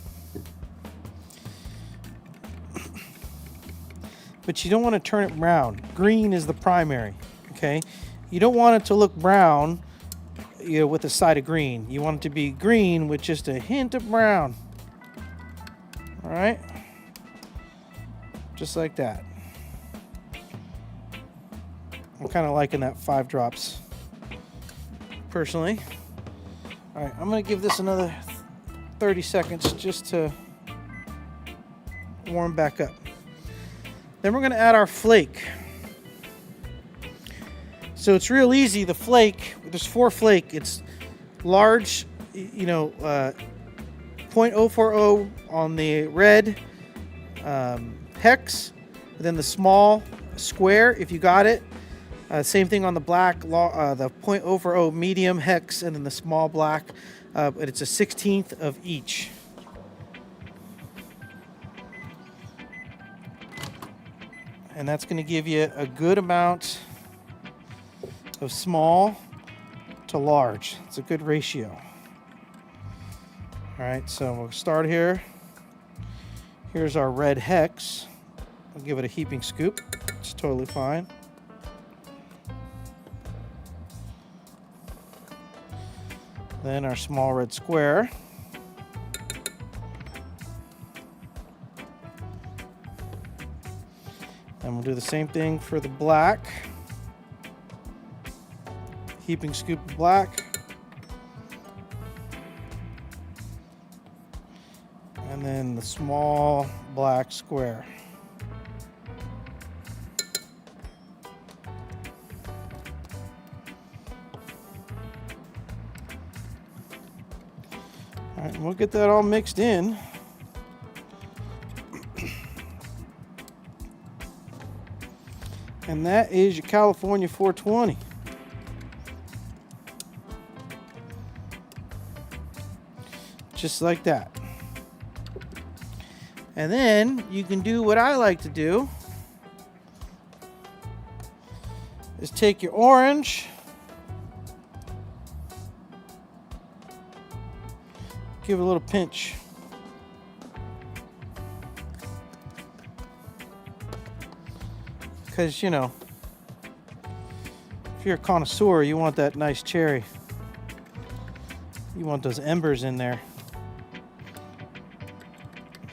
But you don't want to turn it brown. Green is the primary, okay? You don't want it to look brown, with a side of green. You want it to be green with just a hint of brown. All right? Just like that. I'm kind of liking that 5 drops, personally. All right, I'm going to give this another 30 seconds just to warm back up. Then we're going to add our flake. So it's real easy. The flake, there's 4 flake. It's large, 0.040 on the red hex, and then the small square if you got it. Same thing on the black, the 0.040 medium hex, and then the small black. But it's a 1/16 of each. And that's going to give you a good amount of small to large. It's a good ratio. All right, so we'll start here. Here's our red hex. I'll give it a heaping scoop. It's totally fine. Then our small red square. And we'll do the same thing for the black. Heaping scoop of black. And then the small black square. All right, we'll get that all mixed in. And that is your California 420. Just like that. And then you can do what I like to do, is take your orange, give it a little pinch. Because, you know, if you're a connoisseur, you want that nice cherry. You want those embers in there.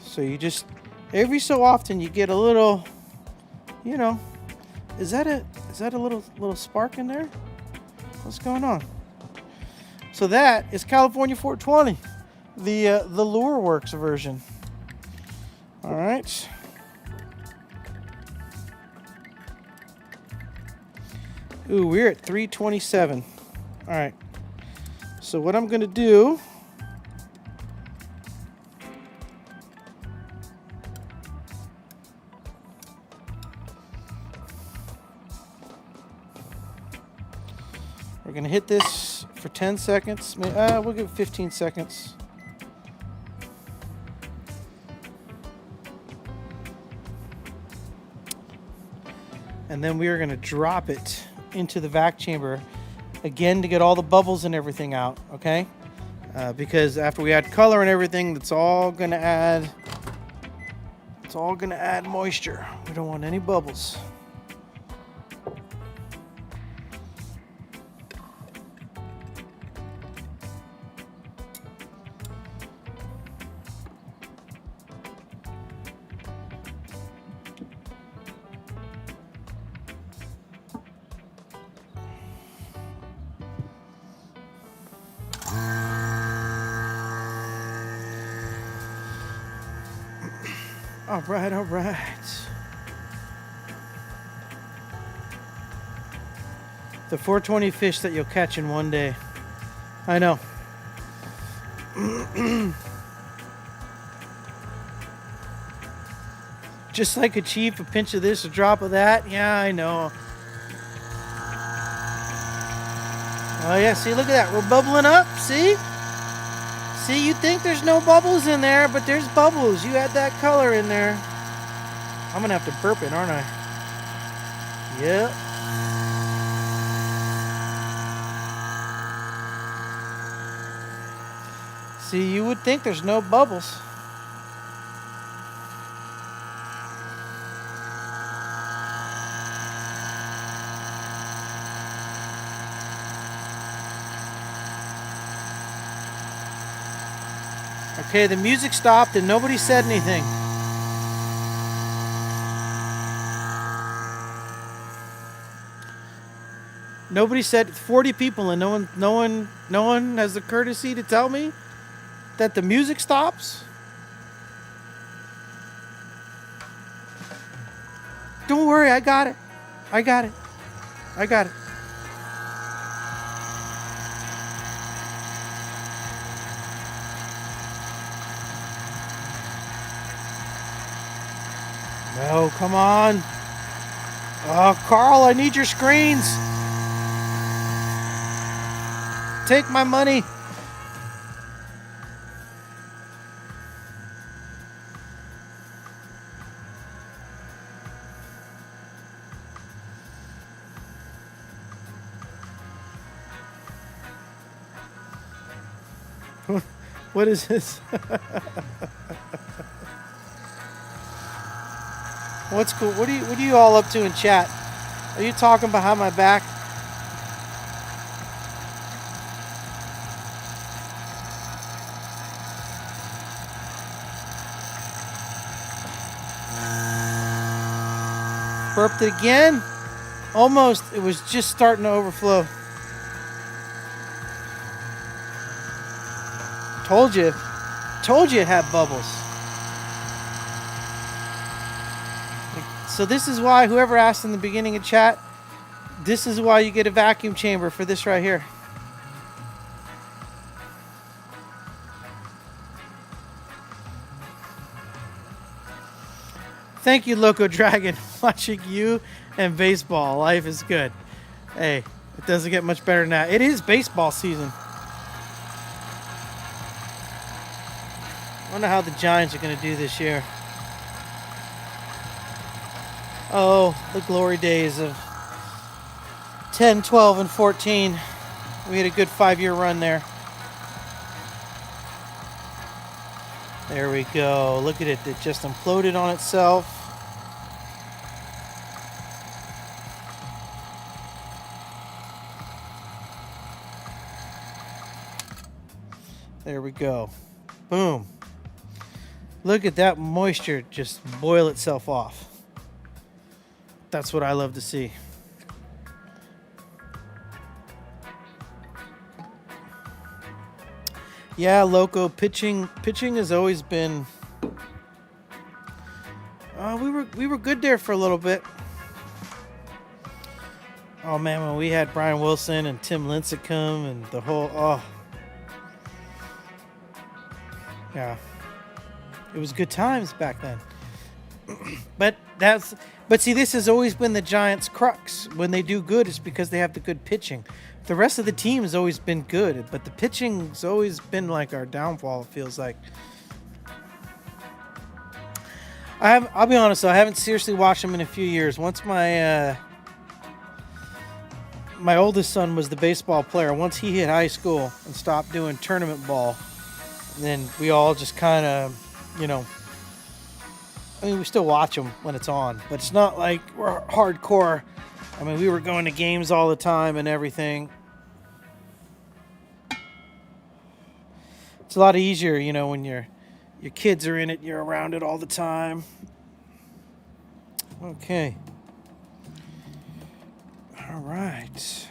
So you just, every so often you get a little, you know, is that a little spark in there? What's going on? So that is California 420, the Lure Works version. All right. Ooh, we're at 327. All right. So what I'm going to do, we're going to hit this for 10 seconds. We'll give it 15 seconds. And then we are going to drop it into the vac chamber again to get all the bubbles and everything out, okay? Because after we add color and everything, it's all going to add moisture. We don't want any bubbles. All right, all right. The 420 fish that you'll catch in one day. I know. Just like a chief, a pinch of this, a drop of that. Yeah, I know. Oh yeah, see, look at that. We're bubbling up, see? See, you think there's no bubbles in there, but there's bubbles. You add that color in there. I'm gonna have to burp it, aren't I? Yep. See, you would think there's no bubbles. Okay, the music stopped and nobody said anything. Nobody said, 40 people, and no one has the courtesy to tell me that the music stops. Don't worry, I got it. I got it. I got it. No, come on. Oh, Carl, I need your screens. Take my money. What is this? What's cool? What are you all up to in chat? Are you talking behind my back? Burped it again. Almost. It was just starting to overflow. Told you it had bubbles. So this is why, whoever asked in the beginning of chat, this is why you get a vacuum chamber for this right here. Thank you, Loco Dragon. Watching you and baseball. Life is good. Hey, it doesn't get much better than that. It is baseball season. I wonder how the Giants are going to do this year. Oh, the glory days of 10, 12, and 14. We had a good 5-year run there. There we go. Look at it. It just imploded on itself. There we go. Boom. Look at that moisture just boil itself off. That's what I love to see. Yeah, Loco, pitching has always been. We were good there for a little bit. Oh man, when we had Brian Wilson and Tim Lincecum and the whole yeah, it was good times back then. But see, this has always been the Giants' crux. When they do good, it's because they have the good pitching. The rest of the team has always been good, but the pitching's always been like our downfall, it feels like. I'll be honest though, I haven't seriously watched them in a few years. Once my oldest son was the baseball player, once he hit high school and stopped doing tournament ball, then we all just kind of, I mean, we still watch them when it's on, but it's not like we're hardcore. I mean, we were going to games all the time and everything. It's a lot easier, when your kids are in it, you're around it all the time. Okay. All right.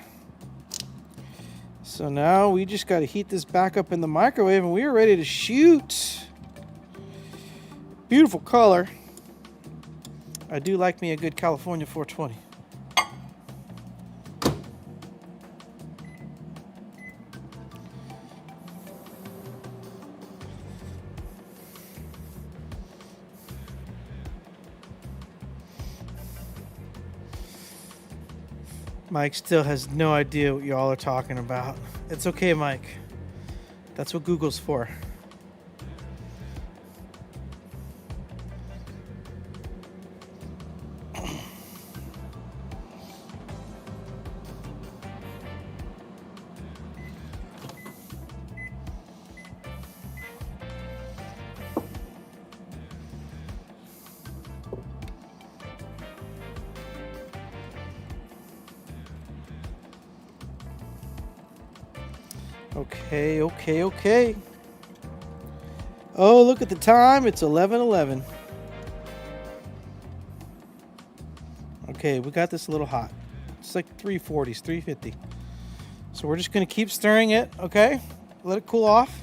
So now we just got to heat this back up in the microwave and we are ready to shoot. Beautiful color. I do like me a good California 420. Mike still has no idea what y'all are talking about. It's okay, Mike. That's what Google's for. Okay. Oh, look at the time. It's 11:11. Okay, we got this a little hot. It's like 340s, 350. So we're just going to keep stirring it, okay? Let it cool off.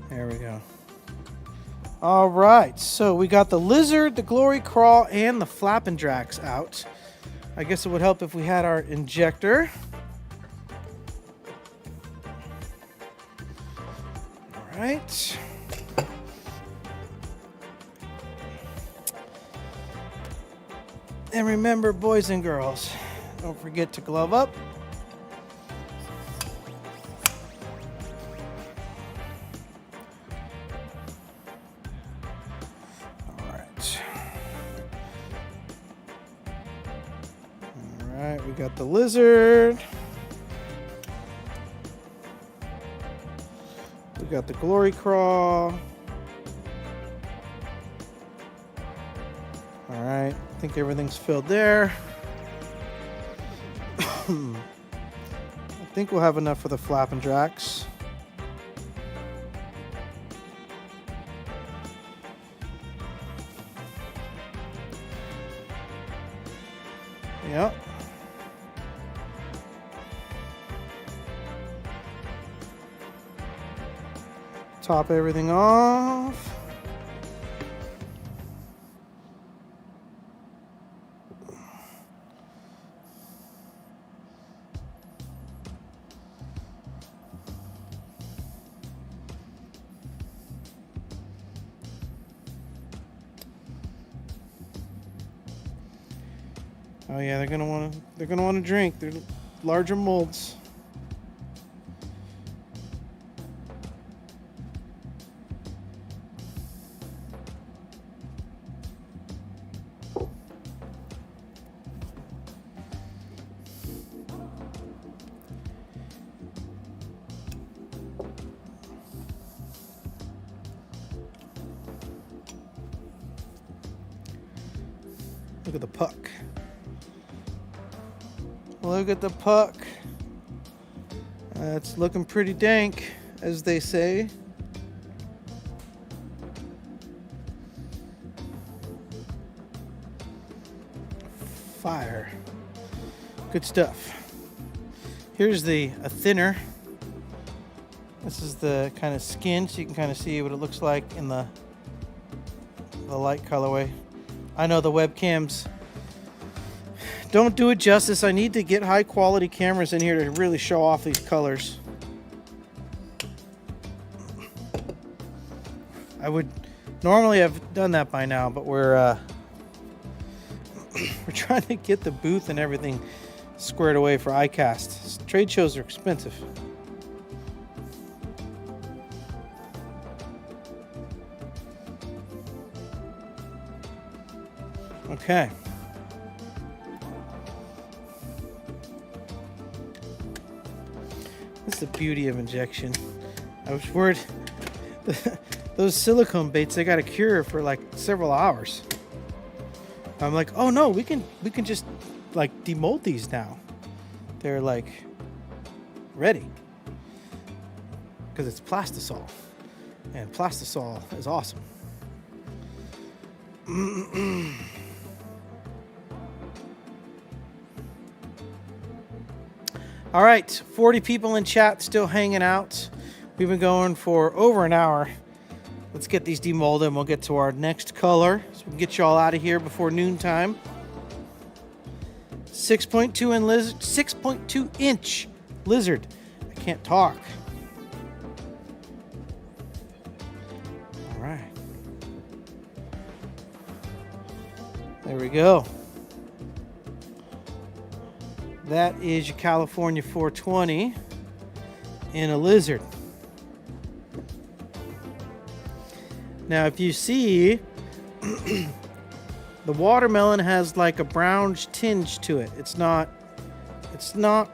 There we go. All right, so we got the lizard, the glory crawl, and the flappin' drax out. I guess it would help if we had our injector. All right. And remember, boys and girls, don't forget to glove up. We got the lizard. We got the glory crawl. All right, I think everything's filled there. I think we'll have enough for the flappin' drax. Yep. Top everything off. Oh yeah, they're gonna want to drink. They're larger molds. Look at the puck. Look at the puck. It's looking pretty dank, as they say. Fire. Good stuff. Here's a thinner. This is the kind of skin, so you can kind of see what it looks like in the light colorway. I know the webcams don't do it justice. I need to get high quality cameras in here to really show off these colors. I would normally have done that by now, but we're trying to get the booth and everything squared away for iCast. Trade shows are expensive. Okay. That's the beauty of injection. I was worried those silicone baits, they got a cure for like several hours. I'm like, oh no, we can just like demold these now. They're like ready. Because it's plastisol. And plastisol is awesome. All right, 40 people in chat still hanging out. We've been going for over an hour. Let's get these demolded and we'll get to our next color. So we can get you all out of here before noontime. 6.2 inch lizard. I can't talk. All right. There we go. That is your California 420 in a lizard. Now, if you see, the watermelon has like a brownish tinge to it. It's not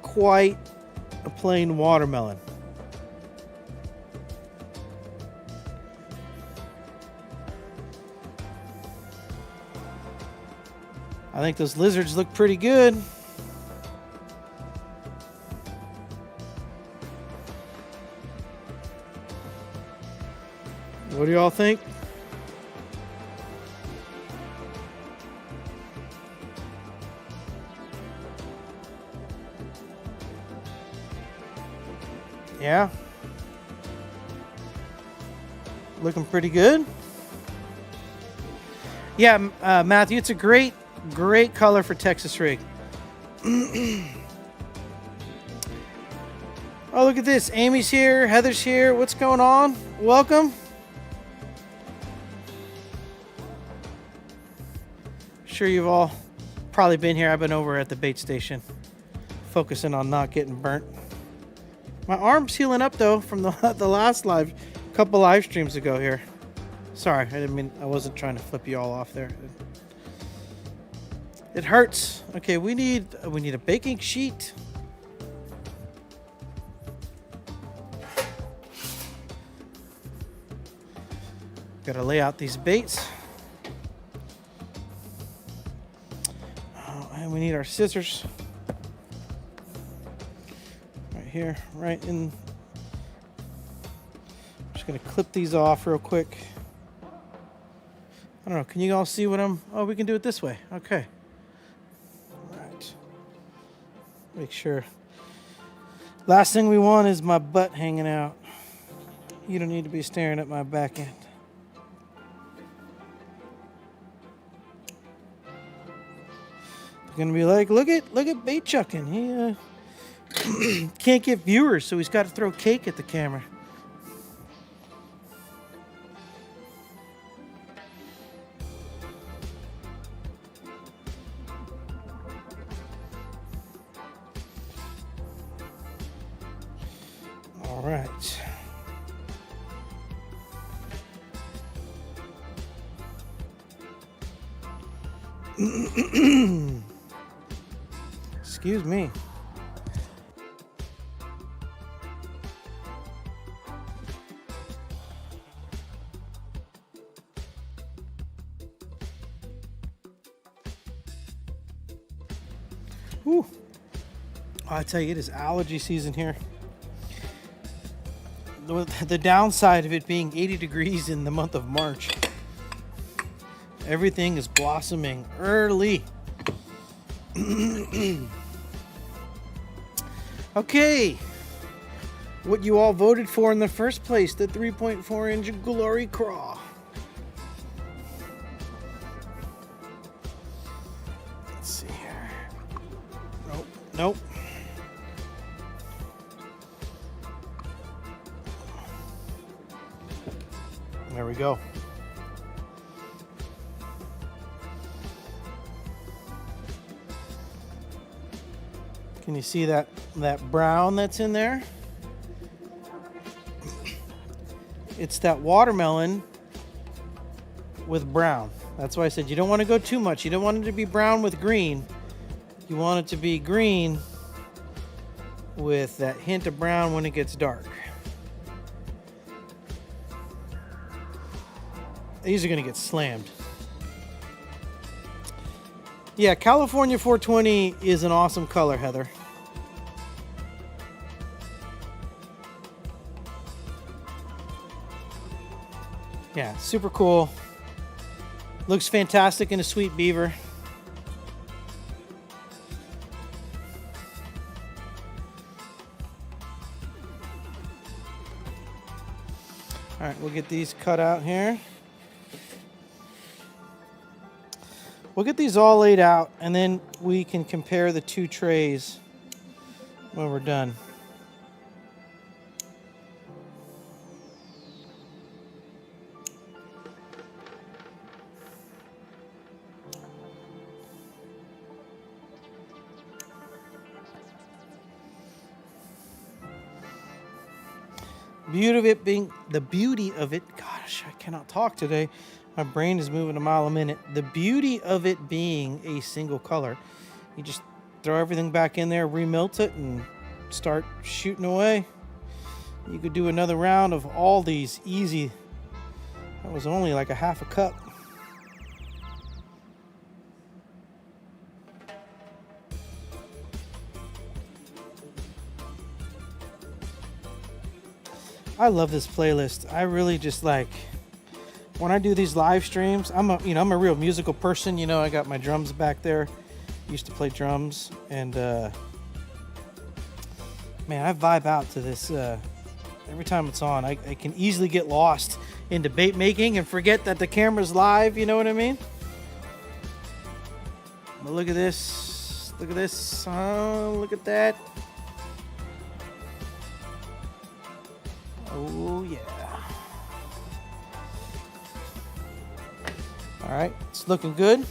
quite a plain watermelon. I think those lizards look pretty good. What do y'all think? Yeah. Looking pretty good. Yeah, Matthew, it's a great color for Texas rig. Oh, look at this. Amy's here. Heather's here. What's going on? Welcome. Sure you've all probably been here. I've been over at the bait station focusing on not getting burnt. My arm's healing up though from the last couple live streams ago here. Sorry, I wasn't trying to flip you all off there. It hurts. Okay, we need a baking sheet. Gotta lay out these baits. And we need our scissors right here, right in. I'm just gonna clip these off real quick. I don't know, can you all see what oh, we can do it this way. Okay. All right. Make sure. Last thing we want is my butt hanging out. You don't need to be staring at my back end. Gonna be like, look at bait chucking. He can't get viewers, so he's got to throw cake at the camera. All right. Excuse me. Whew. I tell you, it is allergy season here. The downside of it being 80 degrees in the month of March. Everything is blossoming early. Okay. What you all voted for in the first place, the 3.4-inch Glory Craw. Let's see here. Nope. Nope. There we go. Can you see that brown that's in there? It's that watermelon with brown. That's why I said you don't want to go too much. You don't want it to be brown with green. You want it to be green with that hint of brown when it gets dark. These are going to get slammed. Yeah, California 420 is an awesome color, Heather. Yeah, super cool. Looks fantastic in a sweet beaver. All right, we'll get these cut out here. We'll get these all laid out, and then we can compare the two trays when we're done. The beauty of it, gosh, I cannot talk today. My brain is moving a mile a minute. The beauty of it being a single color, you just throw everything back in there, remelt it, and start shooting away. You could do another round of all these easy. That was only like a half a cup. I love this playlist. I really just like when I do these live streams. I'm a real musical person. You know, I got my drums back there. Used to play drums, and man, I vibe out to this every time it's on. I can easily get lost in debate making and forget that the camera's live. You know what I mean? But look at this. Look at this. Oh, look at that. Oh, yeah. All right, it's looking good.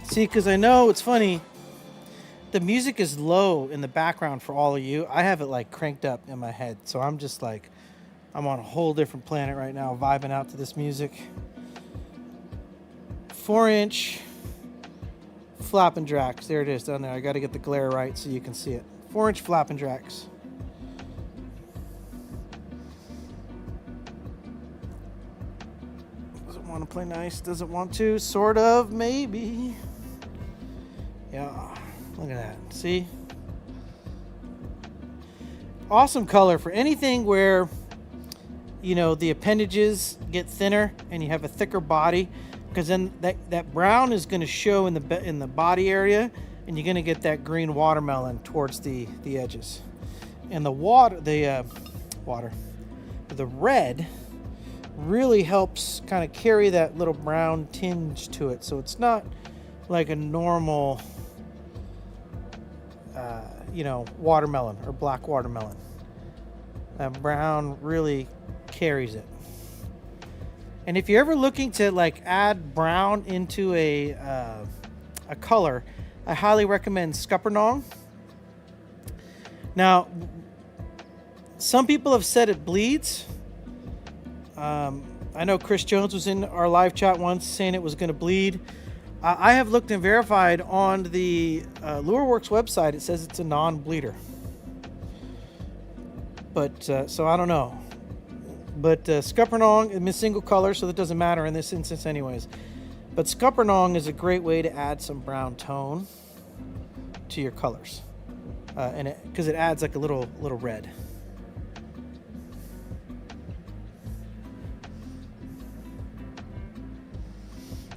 See, because I know it's funny, the music is low in the background for all of you. I have it like cranked up in my head, so I'm just like, I'm on a whole different planet right now, vibing out to this music. 4-inch Flap and Drax. There it is down there. I got to get the glare right so you can see it. 4-inch Flap and Drax. Doesn't want to play nice. Doesn't want to. Sort of. Maybe. Yeah. Look at that. See? Awesome color for anything where, you know, the appendages get thinner and you have a thicker body. Because then that brown is going to show in the body area, and you're going to get that green watermelon towards the edges. And the red really helps kind of carry that little brown tinge to it. So it's not like a normal, watermelon or black watermelon. That brown really carries it. And if you're ever looking to like add brown into a color, I highly recommend Scuppernong. Now, some people have said it bleeds. I know Chris Jones was in our live chat once saying it was going to bleed. I have looked and verified on the LureWorks website. It says it's a non-bleeder. But, so I don't know. But Scuppernong is a single color, so that doesn't matter in this instance anyways. But Scuppernong is a great way to add some brown tone to your colors. And because it adds like a little red.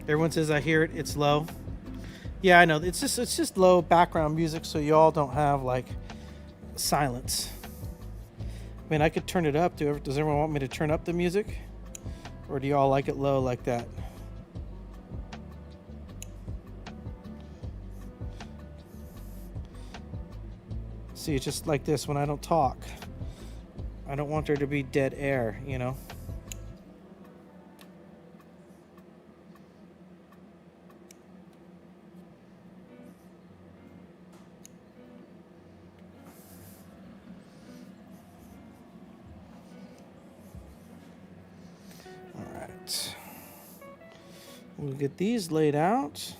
Everyone says I hear it. It's low. Yeah, I know. It's just low background music, so you all don't have like silence. I mean, I could turn it up. Does everyone want me to turn up the music, or do you all like it low like that? See, it's just like this when I don't talk. I don't want there to be dead air, you know. We'll get these laid out.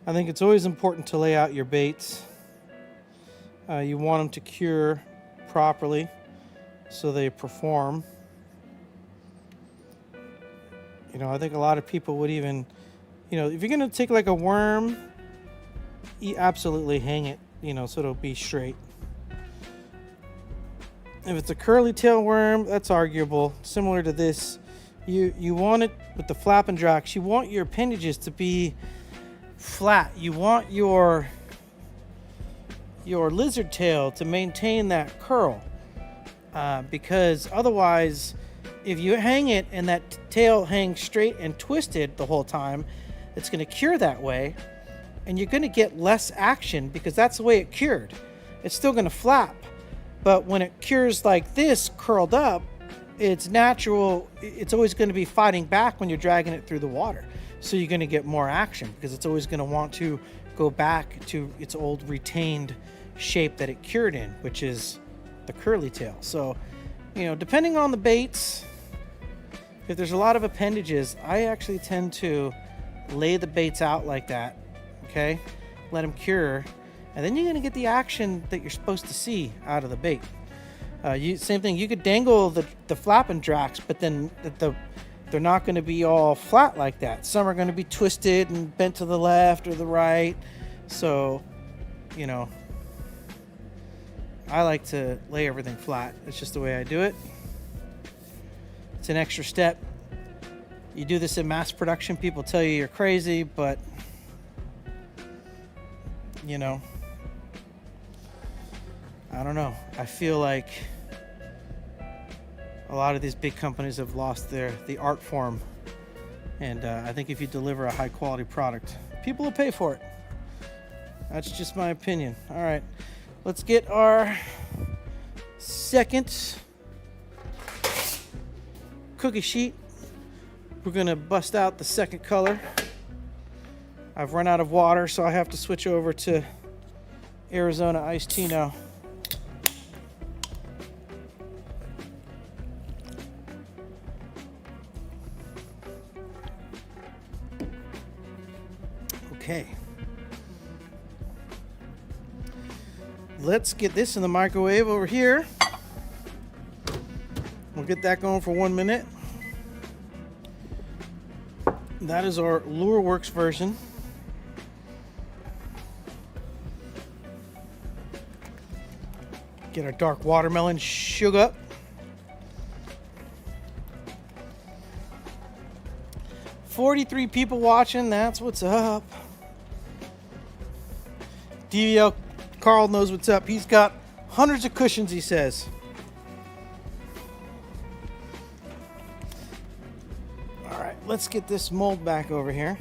I think it's always important to lay out your baits. You want them to cure properly so they perform. You know, I think a lot of people would even, you know, if you're going to take like a worm, you absolutely hang it, you know, so it'll be straight. If it's a curly tail worm, that's arguable. Similar to this, you want it with the flap and drax, you want your appendages to be flat. You want your lizard tail to maintain that curl, because otherwise, if you hang it and that tail hangs straight and twisted the whole time, it's going to cure that way, and you're going to get less action because that's the way it cured. It's still going to flap, but when it cures like this, curled up, it's natural. It's always going to be fighting back when you're dragging it through the water. So you're going to get more action because it's always going to want to go back to its old retained shape that it cured in, which is the curly tail. So, you know, depending on the baits, if there's a lot of appendages, I actually tend to lay the baits out like that, okay? Let them cure, and then you're going to get the action that you're supposed to see out of the bait. Same thing, you could dangle the flap and drax, but then they're not going to be all flat like that. Some are going to be twisted and bent to the left or the right. So, you know, I like to lay everything flat. It's just the way I do it. It's an extra step. You do this in mass production, people tell you you're crazy, but you know, I don't know. I feel like a lot of these big companies have lost the art form, and I think if you deliver a high quality product, people will pay for it. That's just my opinion. All right, let's get our second cookie sheet. We're gonna bust out the second color. I've run out of water, so I have to switch over to Arizona iced tea now. Okay. Let's get this in the microwave over here. We'll get that going for 1 minute. That is our LureWorks version. Get our dark watermelon sugar up. $43 people watching, that's what's up. DVL Carl knows what's up. He's got hundreds of cushions, he says. let's get this mold back over here.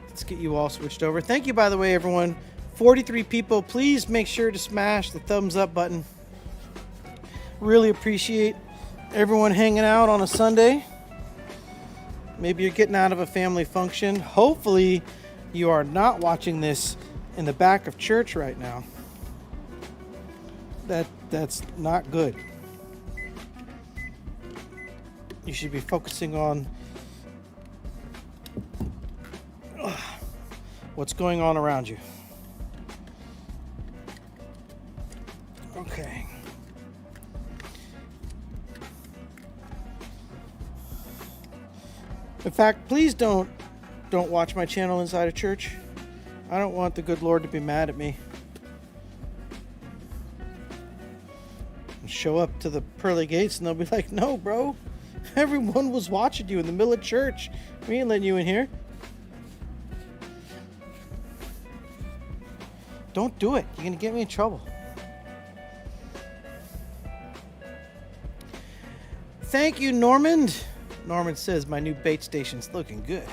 Let's get you all switched over. Thank you, by the way, everyone. 43 people. Please make sure to smash the thumbs up button. Really appreciate everyone hanging out on a Sunday. Maybe you're getting out of a family function. Hopefully you are not watching this in the back of church right now. That's not good. You should be focusing on what's going on around you. Okay. In fact, please don't watch my channel inside of church. I don't want the good Lord to be mad at me. And show up to the pearly gates and they'll be like, "No, bro. Everyone was watching you in the middle of church. We ain't letting you in here." Don't do it. You're going to get me in trouble. Thank you, Normand. Norman says my new bait station's looking good.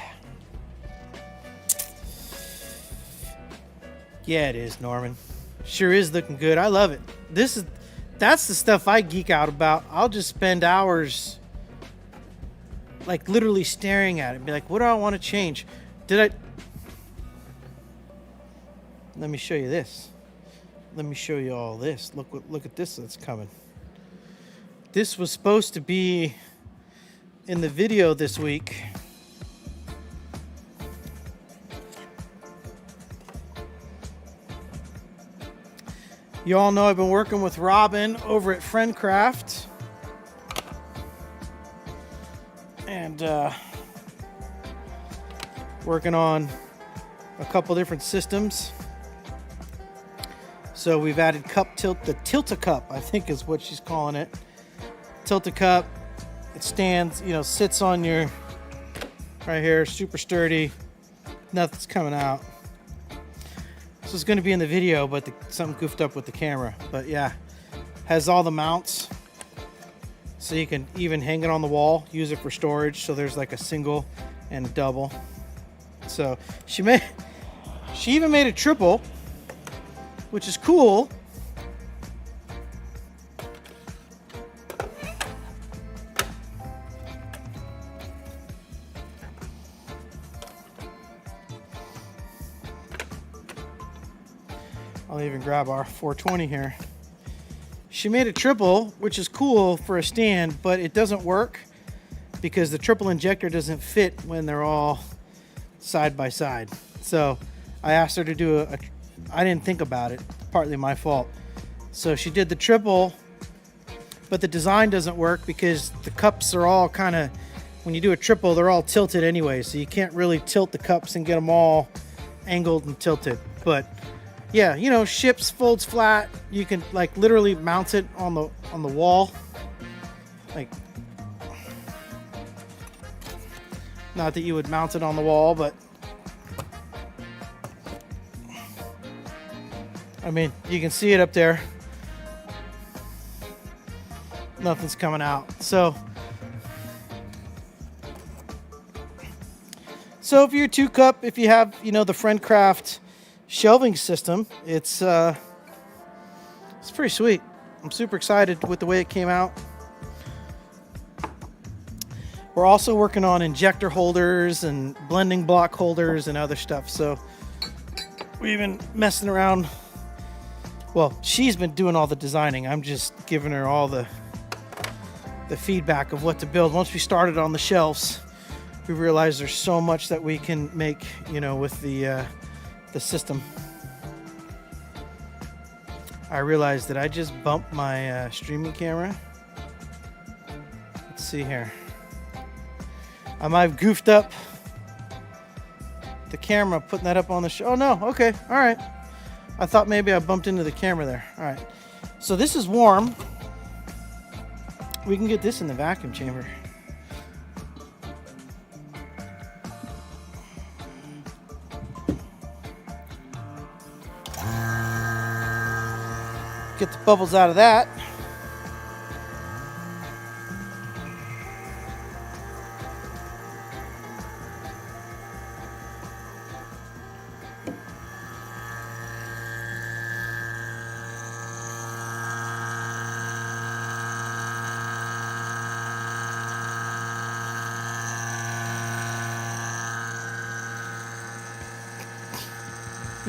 Yeah, it is, Norman. Sure is looking good. I love it. That's the stuff I geek out about. I'll just spend hours like literally staring at it and be like, what do I want to change? Let me show you this. Let me show you all this. Look at this that's coming. This was supposed to be in the video this week. You all know I've been working with Robin over at Friendcraft. And working on a couple different systems. So we've added the Tilt-A-Cup, I think is what she's calling it. Tilt-A-Cup. It stands, sits on your right here, super sturdy. Nothing's coming out. This is going to be in the video, but something goofed up with the camera. But yeah, has all the mounts. So you can even hang it on the wall, use it for storage. So there's like a single and a double. So she even made a triple, which is cool. I'll even grab our 420 here. She made a triple, which is cool for a stand, but it doesn't work because the triple injector doesn't fit when they're all side by side. So I asked her to do I didn't think about it, partly my fault. So she did the triple, but the design doesn't work because the cups are all kind of, when you do a triple, they're all tilted anyway. So you can't really tilt the cups and get them all angled and tilted. But yeah, ships, folds flat. You can like literally mount it on the wall. Like, not that you would mount it on the wall, but I mean, you can see it up there. Nothing's coming out. So if you're a 2-cup, if you have, the Friendcraft shelving system, it's pretty sweet. I'm super excited with the way it came out. We're also working on injector holders and blending block holders and other stuff. So we've been messing around. Well, she's been doing all the designing. I'm just giving her all the feedback of what to build. Once we started on the shelves, we realized there's so much that we can make, with the system. I realized that I just bumped my streaming camera. Let's see here. I might have goofed up the camera putting that up on the show. Oh no, okay, all right. I thought maybe I bumped into the camera there. All right. So this is warm. We can get this in the vacuum chamber. Get the bubbles out of that.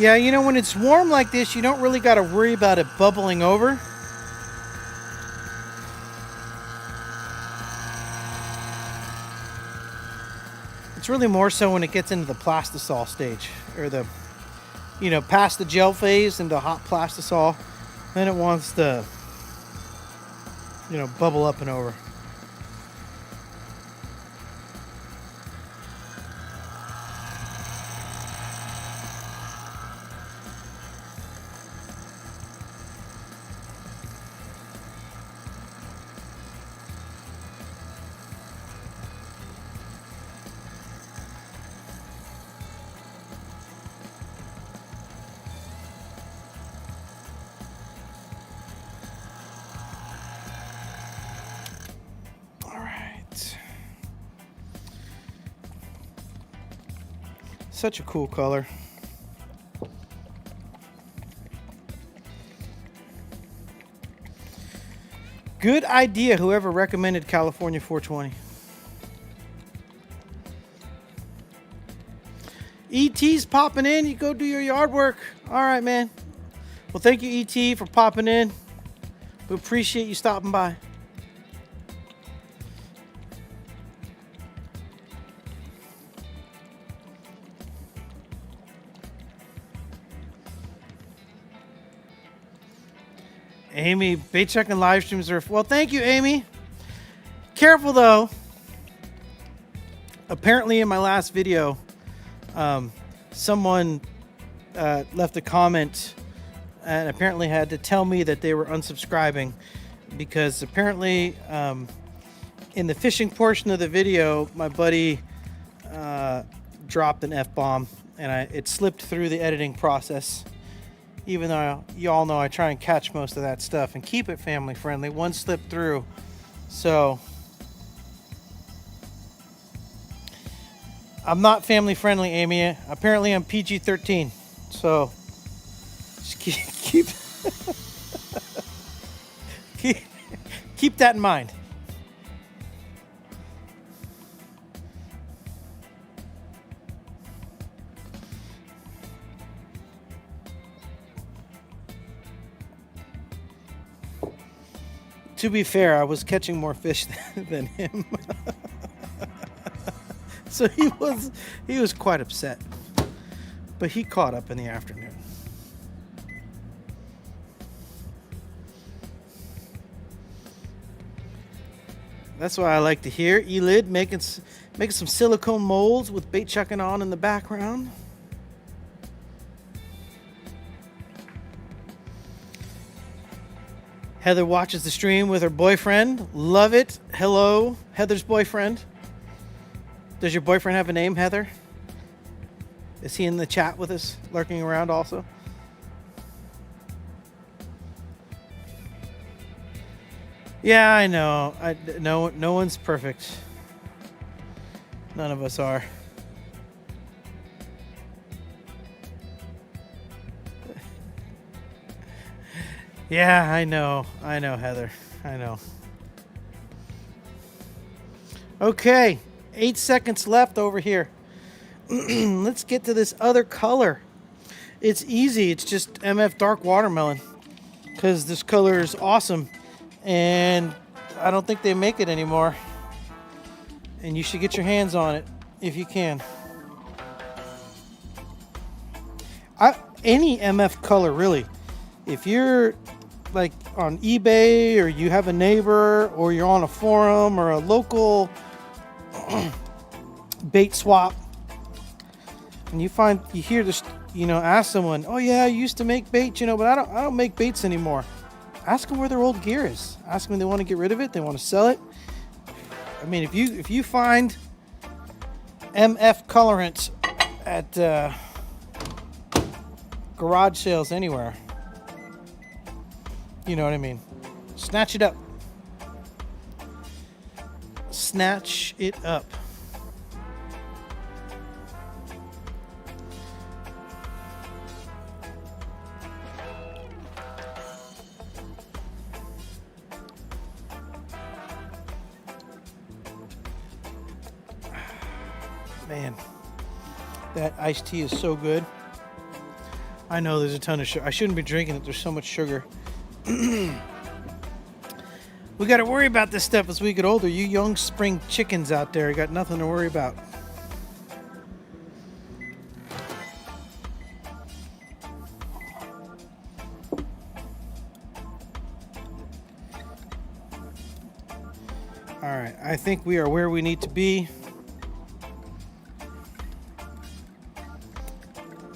Yeah, you know, when it's warm like this, you don't really got to worry about it bubbling over. It's really more so when it gets into the plastisol stage, or the, you know, past the gel phase into hot plastisol. Then it wants to, you know, bubble up and over. Such a cool color. Good idea, whoever recommended California 420. ET's popping in. You go do your yard work. All right, man. Well, thank you, ET, for popping in. We appreciate you stopping by. Amy, bait checking live streams are... Well, thank you, Amy. Careful, though. Apparently, in my last video, someone left a comment and apparently had to tell me that they were unsubscribing because apparently in the fishing portion of the video, my buddy dropped an F-bomb and it slipped through the editing process. Even though y'all know I try and catch most of that stuff and keep it family friendly, one slipped through. So I'm not family friendly, Amy. Apparently I'm PG-13. So just keep that in mind. To be fair, I was catching more fish than him. So he was quite upset. But he caught up in the afternoon. That's what I like to hear. Elid making some silicone molds with bait chucking on in the background. Heather watches the stream with her boyfriend. Love it. Hello, Heather's boyfriend. Does your boyfriend have a name, Heather? Is he in the chat with us, lurking around also? Yeah, I know. No one's perfect. None of us are. Yeah, I know, Heather. I know. Okay, 8 seconds left over here. Let's get to this other color. It's easy. It's just MF Dark Watermelon because this color is awesome, and I don't think they make it anymore. And you should get your hands on it if you can. Any MF color, really. If you're like on eBay, or you have a neighbor, or you're on a forum or a local bait swap, and you hear this, ask someone, oh yeah, I used to make bait, but I don't make baits anymore. Ask them where their old gear is. Ask them if they want to get rid of it, they want to sell it. I mean, if you find MF colorants at garage sales anywhere, you know what I mean. Snatch it up. Snatch it up. Man, that iced tea is so good. I know there's a ton of sugar. I shouldn't be drinking it. There's so much sugar. We got to worry about this stuff as we get older. You young spring chickens out there got nothing to worry about. All right, I think we are where we need to be.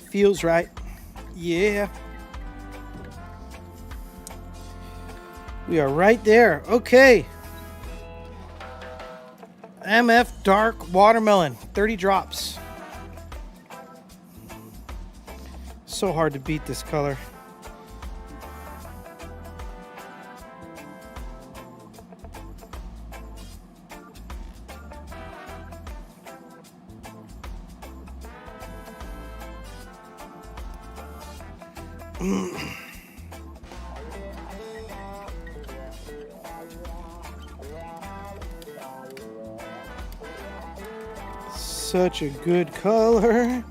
Feels right. Yeah. We are right there. Okay. MF Dark Watermelon, 30 drops. So hard to beat this color. Such a good color.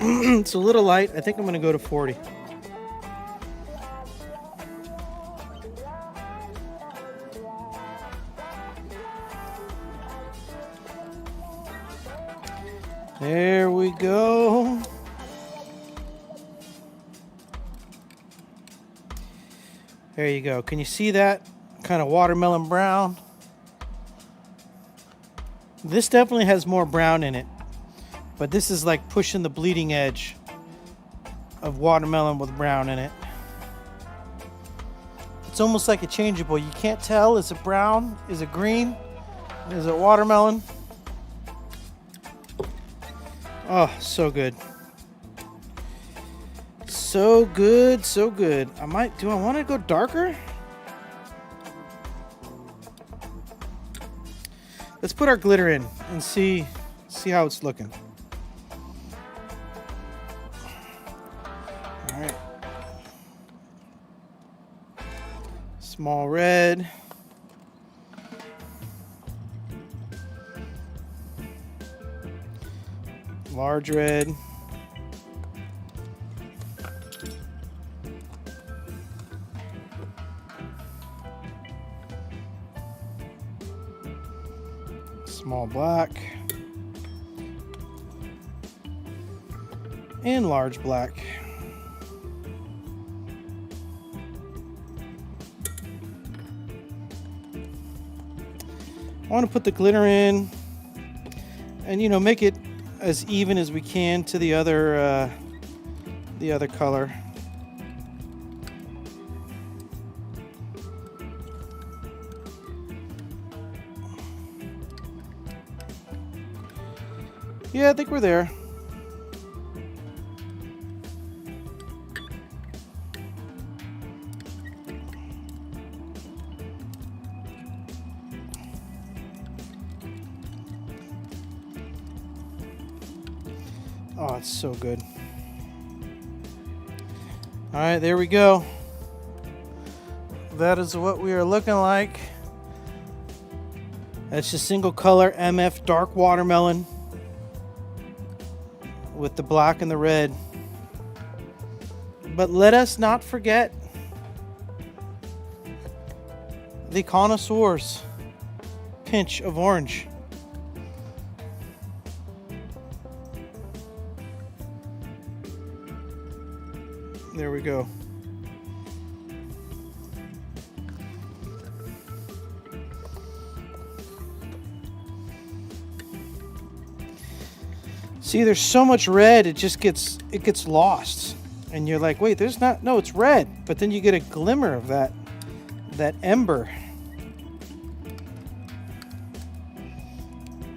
It's a little light. I think I'm going to go to 40. There we go. There you go. Can you see that kind of watermelon brown? This definitely has more brown in it, but this is like pushing the bleeding edge of watermelon with brown in it. It's almost like a changeable. You can't tell, is it brown? Is it green? Is it watermelon? Oh, so good. So good, so good. Do I want to go darker? Let's put our glitter in and see how it's looking. All right. Small red. Large red. Small black. And large black. I want to put the glitter in and, you know, make it as even as we can to the other color. Yeah, I think we're there. Oh, it's so good. All right, there we go. That is what we are looking like. That's just single color MF Dark Watermelon with the black and the red. But let us not forget the connoisseur's pinch of orange. There we go. See, there's so much red, it gets lost. And you're like, wait, no, it's red. But then you get a glimmer of that ember.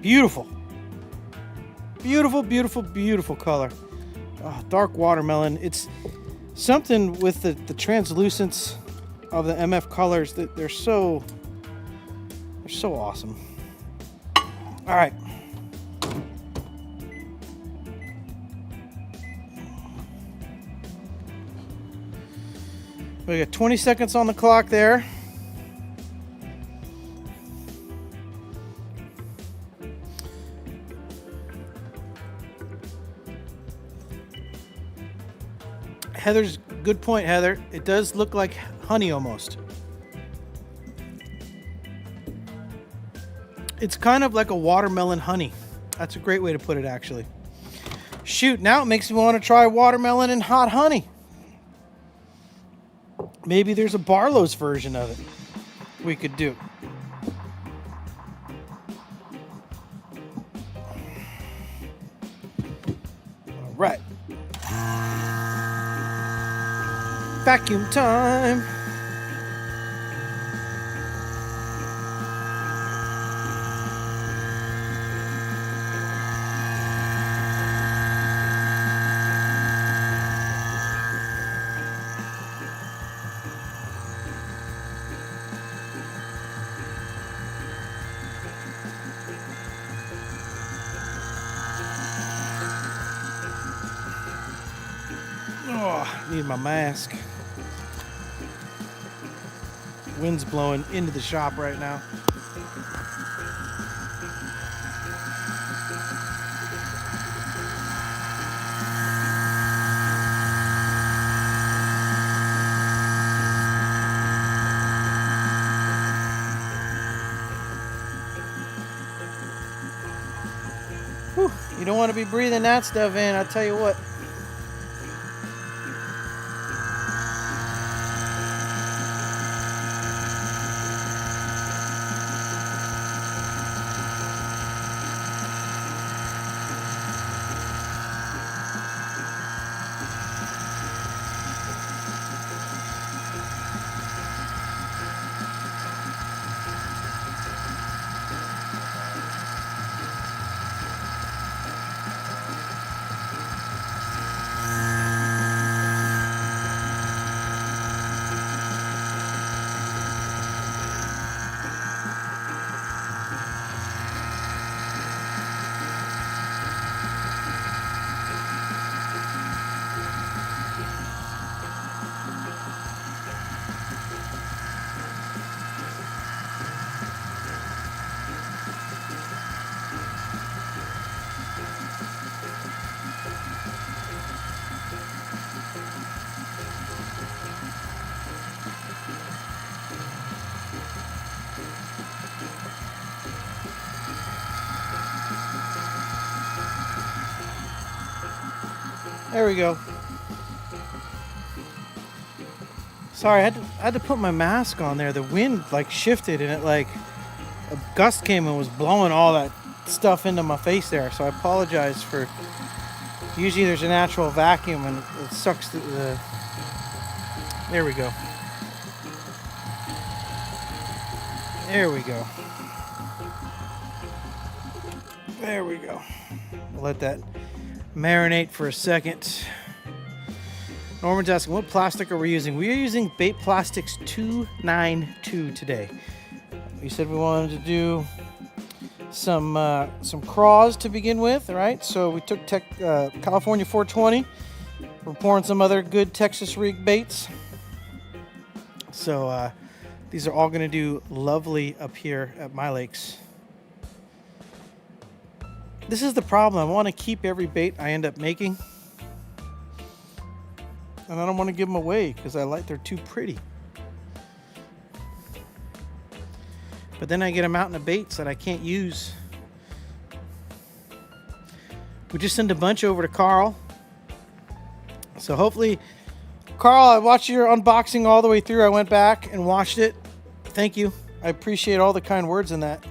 Beautiful. Beautiful, beautiful, beautiful color. Oh, dark watermelon. It's something with the translucence of the MF colors that they're so awesome. All right. We got 20 seconds on the clock there. Heather's good point, Heather. It does look like honey almost. It's kind of like a watermelon honey. That's a great way to put it, actually. Shoot, now it makes me want to try watermelon and hot honey. Maybe there's a Barlow's version of it we could do. All right. Vacuum time. Oh, I need my mask. Wind's blowing into the shop right now. Whew, you don't want to be breathing that stuff in, I'll tell you what. There we go. Sorry, I had to put my mask on there. The wind like shifted and it like a gust came and was blowing all that stuff into my face there. So I apologize for. Usually there's a natural vacuum and it sucks the. There we go. There we go. There we go. We'll let that marinate for a second. Norman's asking, what plastic are we using? We are using Bait Plastics 292 today. We said we wanted to do some craws to begin with, right? So we took California 420. We're pouring some other good Texas rig baits. So these are all going to do lovely up here at my lakes. This is the problem. I want to keep every bait I end up making. And I don't want to give them away because they're too pretty. But then I get them out in the baits that I can't use. We just sent a bunch over to Carl. So hopefully, Carl, I watched your unboxing all the way through. I went back and watched it. Thank you. I appreciate all the kind words in that.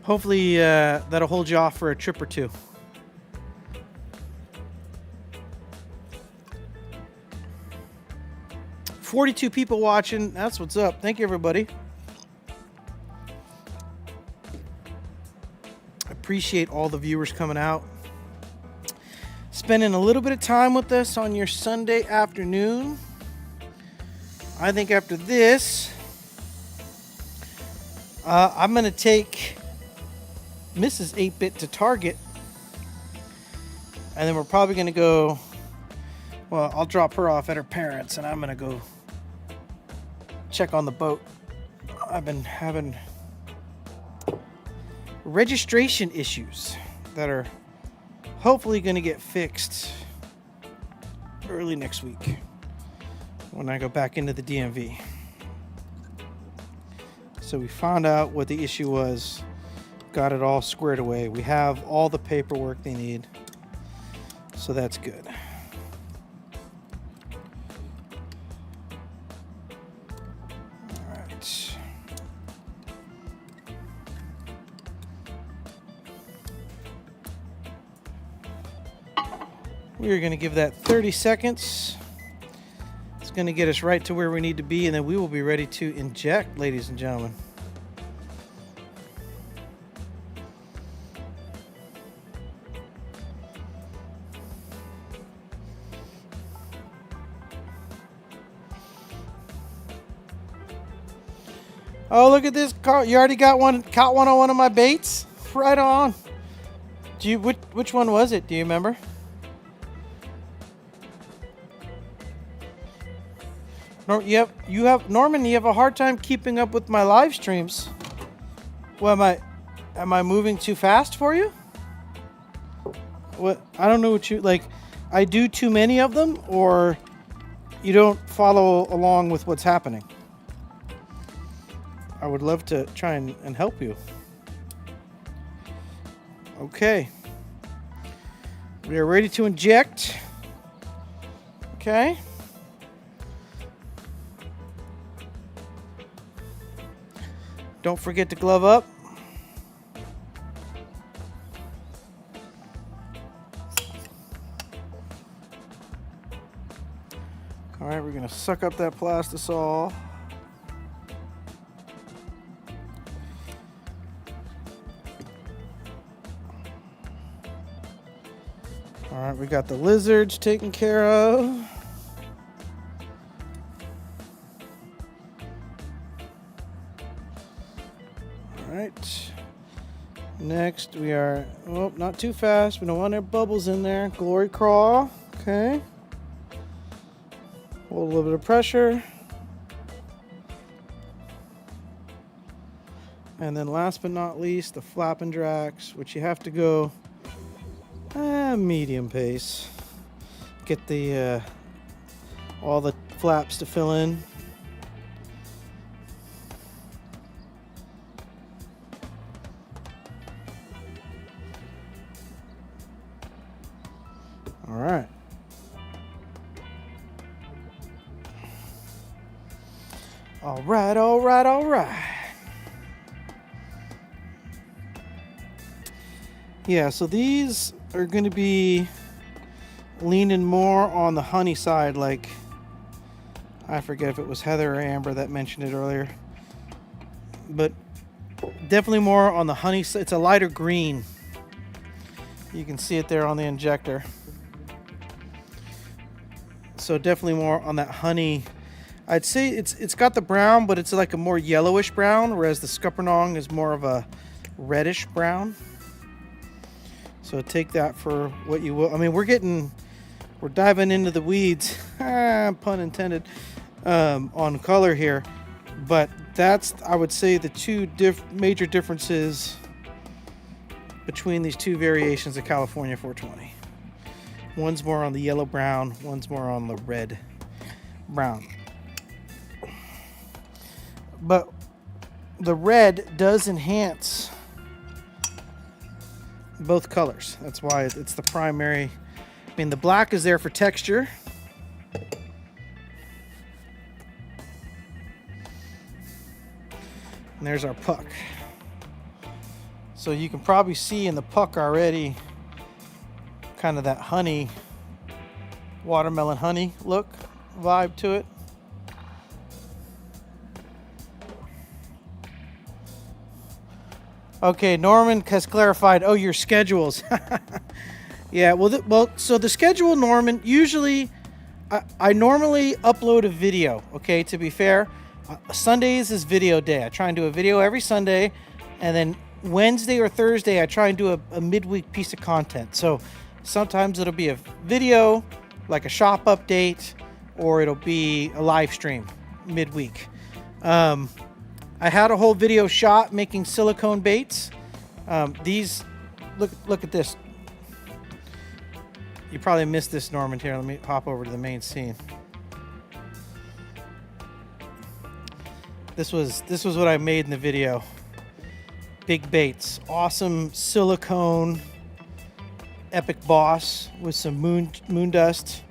Hopefully that'll hold you off for a trip or two. "42 people watching. That's what's up. Thank you, everybody. I appreciate all the viewers coming out. Spending a little bit of time with us on your Sunday afternoon. I think after this, I'm going to take Mrs. 8-Bit to Target. And then we're probably going to go, well, I'll drop her off at her parents' and I'm going to go check on the boat. I've been having registration issues that are hopefully going to get fixed early next week when I go back into the DMV. So we found out what the issue was, got it all squared away. We have all the paperwork they need, so that's good. All right. We are going to give that 30 seconds. It's going to get us right to where we need to be, and then we will be ready to inject, ladies and gentlemen. Oh, look at this, Carl. You already got one, caught one on one of my baits? Right on. Which one was it? Do you remember? Norman, you have a hard time keeping up with my live streams. Well, am I moving too fast for you? What? I don't know what you like. I do too many of them, or you don't follow along with what's happening. I would love to try and help you. Okay. We are ready to inject. Okay. Don't forget to glove up. All right, we're going to suck up that plastisol. All right, we got the lizards taken care of. All right. Next, we are, oh, not too fast. We don't want any bubbles in there. Glory crawl. Okay. Hold a little bit of pressure. And then last but not least, the flap and drax, which you have to go medium pace. Get the all the flaps to fill in. All right. All right, all right, all right. Yeah, so these are going to be leaning more on the honey side, like I forget if it was Heather or Amber that mentioned it earlier, but definitely more on the honey side. It's a lighter green. You can see it there on the injector. So definitely more on that honey. I'd say it's got the brown, but it's like a more yellowish brown, whereas the Scuppernong is more of a reddish brown. So take that for what you will. I mean, we're diving into the weeds, pun intended, on color here. But that's, I would say, the two major differences between these two variations of California 420. One's more on the yellow brown, one's more on the red brown. But the red does enhance both colors. That's why it's the primary. I mean, the black is there for texture. And there's our puck. So you can probably see in the puck already kind of that honey, watermelon honey look, vibe to it. Okay, Norman has clarified. Oh, your schedules. Yeah, well, so the schedule, Norman, usually I normally upload a video, okay, to be fair. Sundays is video day. I try and do a video every Sunday, and then Wednesday or Thursday I try and do a midweek piece of content. So sometimes it'll be a video, like a shop update, or it'll be a live stream midweek. I had a whole video shot making silicone baits. These, look at this. You probably missed this, Norman. Here, let me hop over to the main scene. This was what I made in the video. Big baits, awesome silicone, epic boss with some moon dust.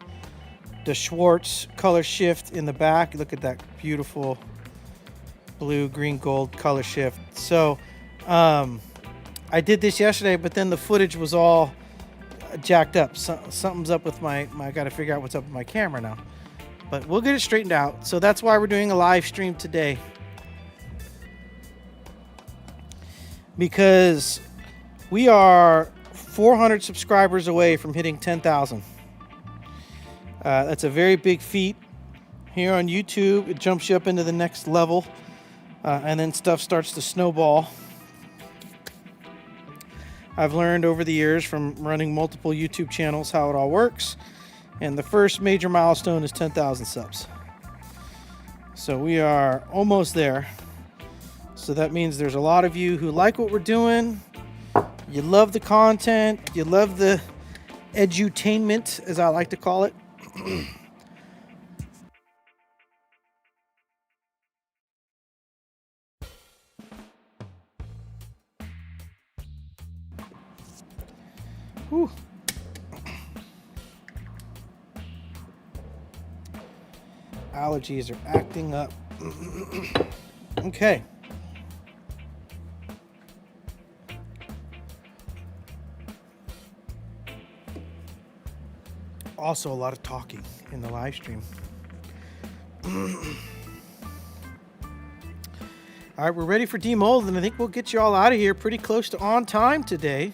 The Schwartz color shift in the back. Look at that beautiful blue, green, gold color shift. So I did this yesterday, but then the footage was all jacked up. Something's up with my I got to figure out what's up with my camera now. But we'll get it straightened out. So that's why we're doing a live stream today. Because we are 400 subscribers away from hitting 10,000. That's a very big feat. Here on YouTube, it jumps you up into the next level, and then stuff starts to snowball. I've learned over the years from running multiple YouTube channels how it all works, and the first major milestone is 10,000 subs. So we are almost there. So that means there's a lot of you who like what we're doing. You love the content. You love the edutainment, as I like to call it. Whew. Allergies are acting up. Okay. Also a lot of talking in the live stream. All right, we're ready for demold, and I think we'll get you all out of here pretty close to on time today.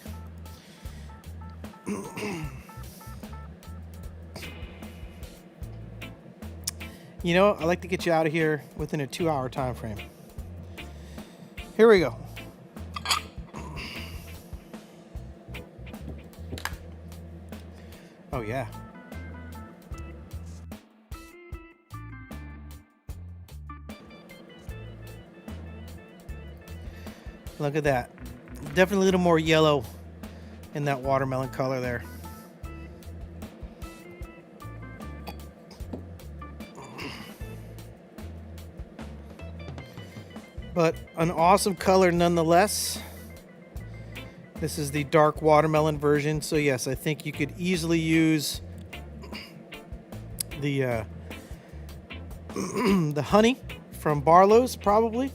You know, I like to get you out of here within a 2-hour time frame. Here we go. Oh yeah. Look at that. Definitely a little more yellow in that watermelon color there. But an awesome color nonetheless. This is the dark watermelon version. So yes, I think you could easily use the the honey from Barlow's probably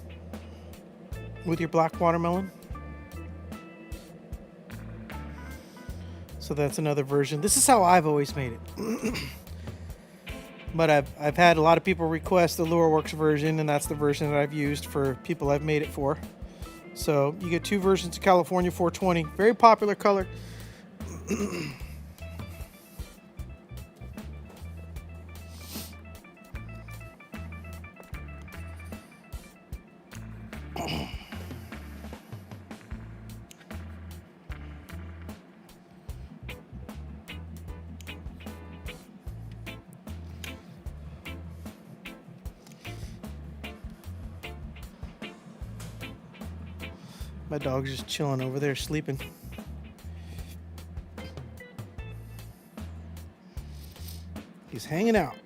with your black watermelon. So that's another version. This is how I've always made it. But I've had a lot of people request the LureWorks version, and that's the version that I've used for people I've made it for. So you get 2 versions of California 420. Very popular color. My dog's just chilling over there sleeping. He's hanging out.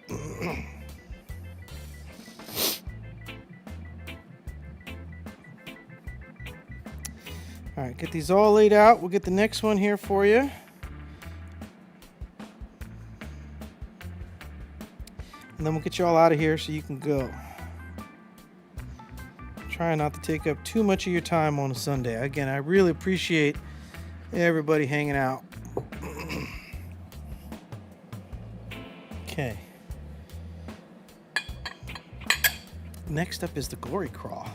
All right, get these all laid out. We'll get the next one here for you. And then we'll get you all out of here so you can go. Try not to take up too much of your time on a Sunday. Again, I really appreciate everybody hanging out. Okay. Next up is the Glory Crawl.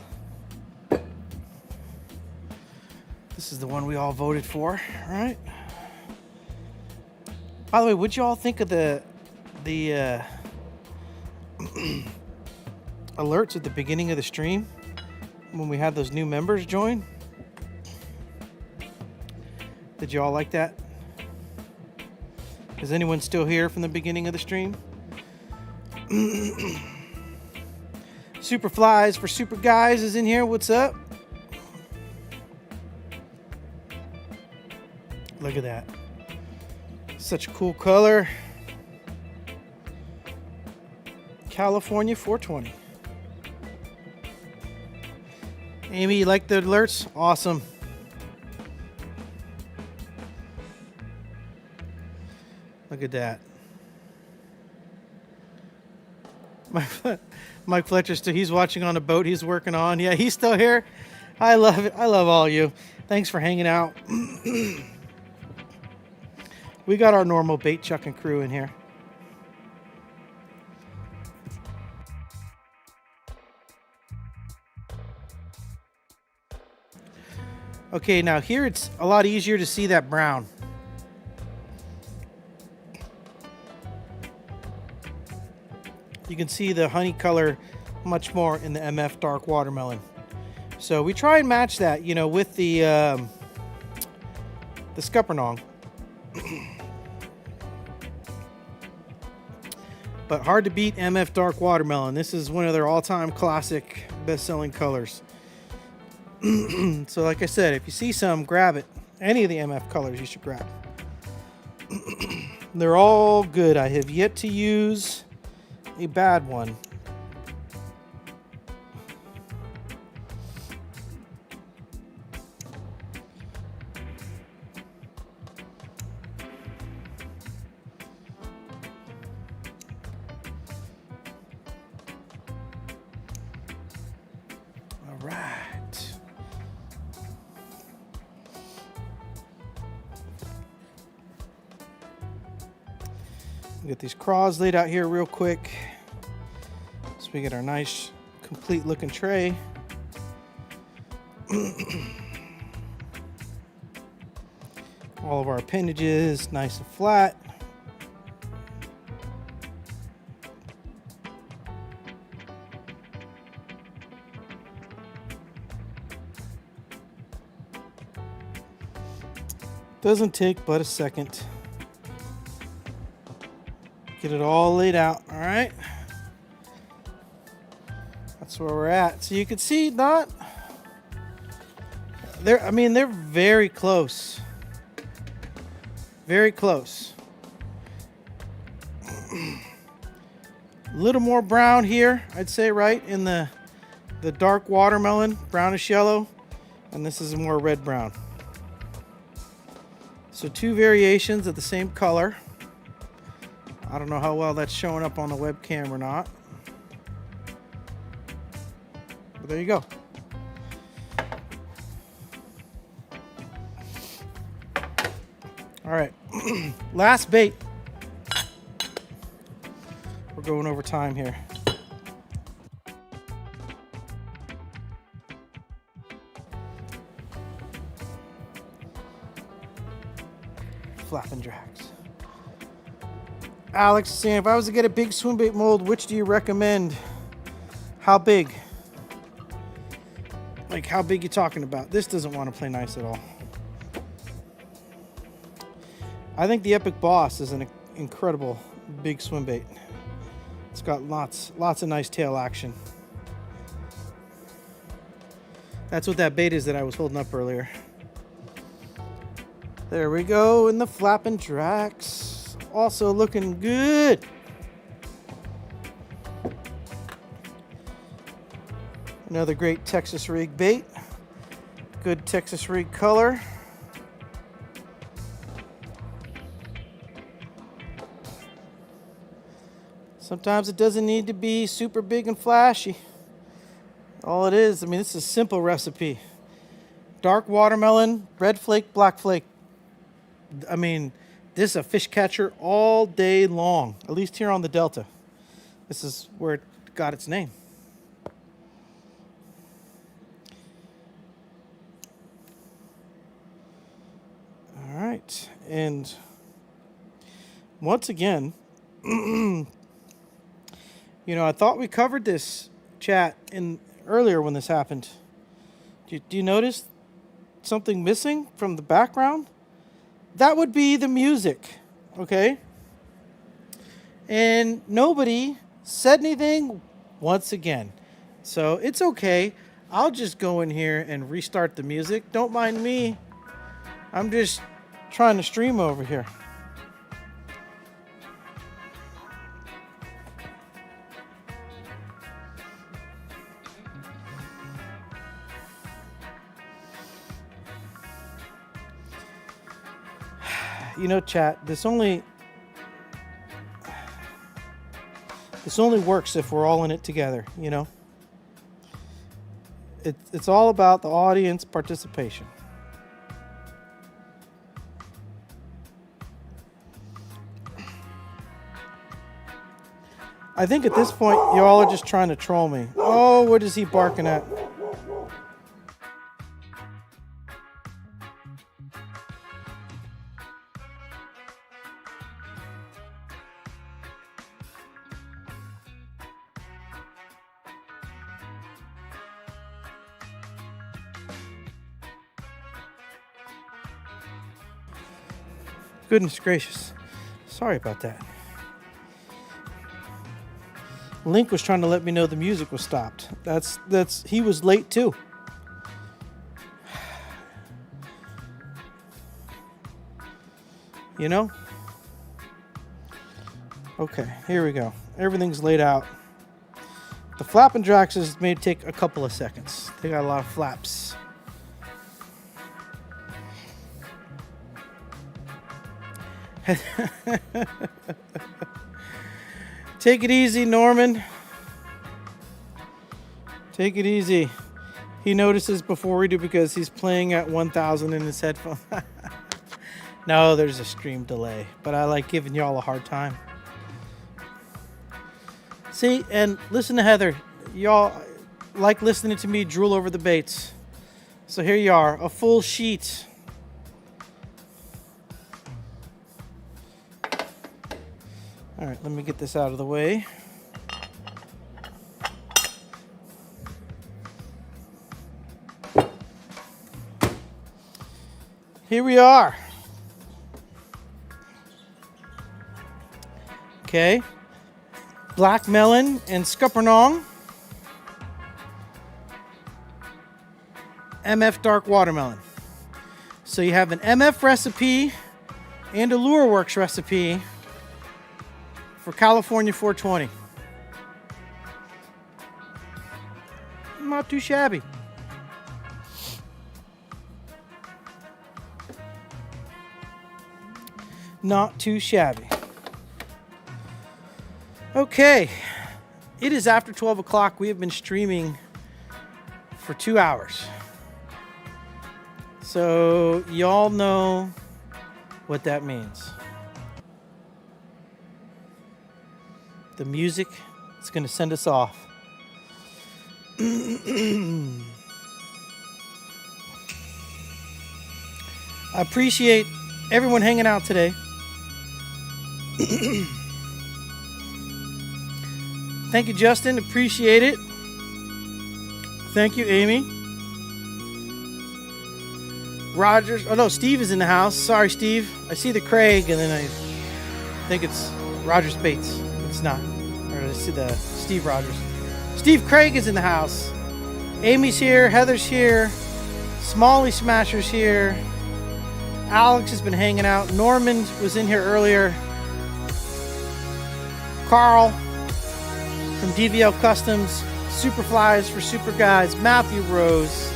This is the one we all voted for, right? By the way, what'd you all think of the alerts at the beginning of the stream when we had those new members join? Did you all like that? Is anyone still here from the beginning of the stream? Super Flies for Super Guys is in here. What's up? Look at that. such a cool color. California 420. Amy, you like the alerts? Awesome. Look at that. Mike Fletcher, he's watching on a boat he's working on. Yeah, he's still here. I love it. I love all you. Thanks for hanging out. We got our normal bait chucking crew in here. Okay, now here it's a lot easier to see that brown. You can see the honey color much more in the MF dark watermelon. So we try and match that, you know, with the Scuppernong. But hard to beat MF dark watermelon. This is one of their all-time classic best-selling colors. So like I said, if you see some, grab it. Any of the MF colors you should grab. They're all good. I have yet to use a bad one. All right. Get these craws laid out here real quick so we get our nice complete looking tray. All of our appendages nice and flat. Doesn't take but a second. Get it all laid out, all right? That's where we're at. So you can see not, I mean, they're very close. Very close. A little more brown here, I'd say, right? In the dark watermelon, brownish yellow. And this is more red brown. So two variations of the same color. I don't know how well that's showing up on the webcam or not. But there you go. All right, last bait. We're going over time here. Flapping drags. Alex is saying, if I was to get a big swim bait mold, which do you recommend? How big? Like, how big you talking about? This doesn't want to play nice at all. I think the Epic Boss is an incredible big swim bait. It's got lots of nice tail action. That's what that bait is that I was holding up earlier. There we go, in the flapping Drax. Also looking good. Another great Texas rig bait. Good Texas rig color. Sometimes it doesn't need to be super big and flashy. All it is, I mean, this is a simple recipe. Dark watermelon, red flake, black flake. I mean, this is a fish catcher all day long, at least here on the Delta. This is where it got its name. All right, and once again, you know, I thought we covered this chat in earlier when this happened. Do you notice something missing from the background? That would be the music, okay? And nobody said anything once again. So it's okay. I'll just go in here and restart the music. Don't mind me. I'm just trying to stream over here. You know, chat, this only works if we're all in it together, you know? It's all about the audience participation. I think at this point, y'all are just trying to troll me. Oh, what is he barking at? Goodness gracious. Sorry about that. Link was trying to let me know the music was stopped. He was late too. You know? Okay, here we go. Everything's laid out. The flap and jaxes may take a couple of seconds. They got a lot of flaps. Take it easy, Norman. Take it easy. He notices before we do because he's playing at 1,000 in his headphone. No, there's a stream delay, but I like giving y'all a hard time. See, and listen to Heather. Y'all like listening to me drool over the baits. So here you are, a full sheet. All right, let me get this out of the way. Here we are. Okay. Black melon and scuppernong. MF dark watermelon. So you have an MF recipe and a LureWorks recipe for California 420. Not too shabby. Not too shabby. Okay, it is after 12 o'clock. We have been streaming for 2 hours. So y'all know what that means. The music is going to send us off. I appreciate everyone hanging out today. Thank you, Justin. Appreciate it. Thank you, Amy. Rogers. Oh, no, Steve is in the house. Sorry, Steve. I see the Craig, and then I think it's Roger Spates. It's not. Or I see the Steve Rogers. Steve Craig is in the house. Amy's here. Heather's here. Smalley Smasher's here. Alex has been hanging out. Norman was in here earlier. Carl from DVL Customs. Superflies for Super Guys. Matthew Rose.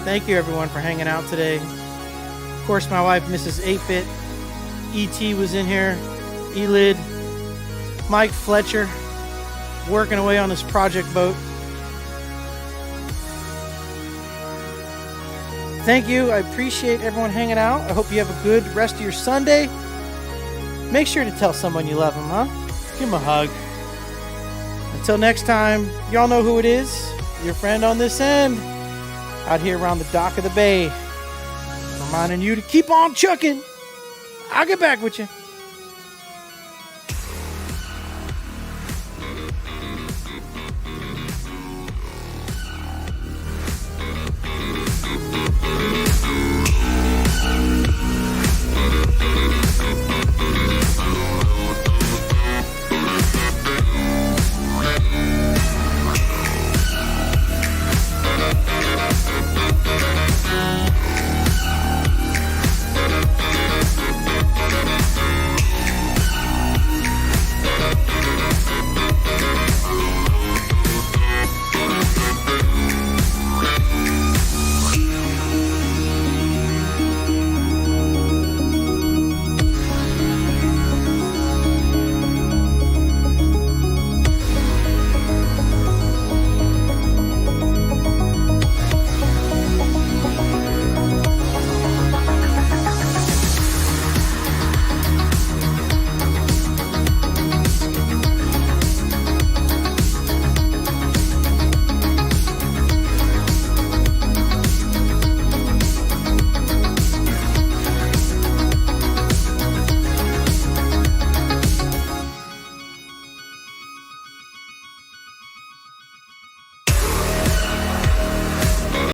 Thank you, everyone, for hanging out today. Of course, my wife, Mrs. 8-Bit. E.T. was in here. Elid. Mike Fletcher. Working away on his project boat. Thank you. I appreciate everyone hanging out. I hope you have a good rest of your Sunday. Make sure to tell someone you love them, huh? Give them a hug. Until next time, y'all know who it is. Your friend on this end. Out here around the dock of the bay. Reminding you to keep on chucking. I'll get back with you.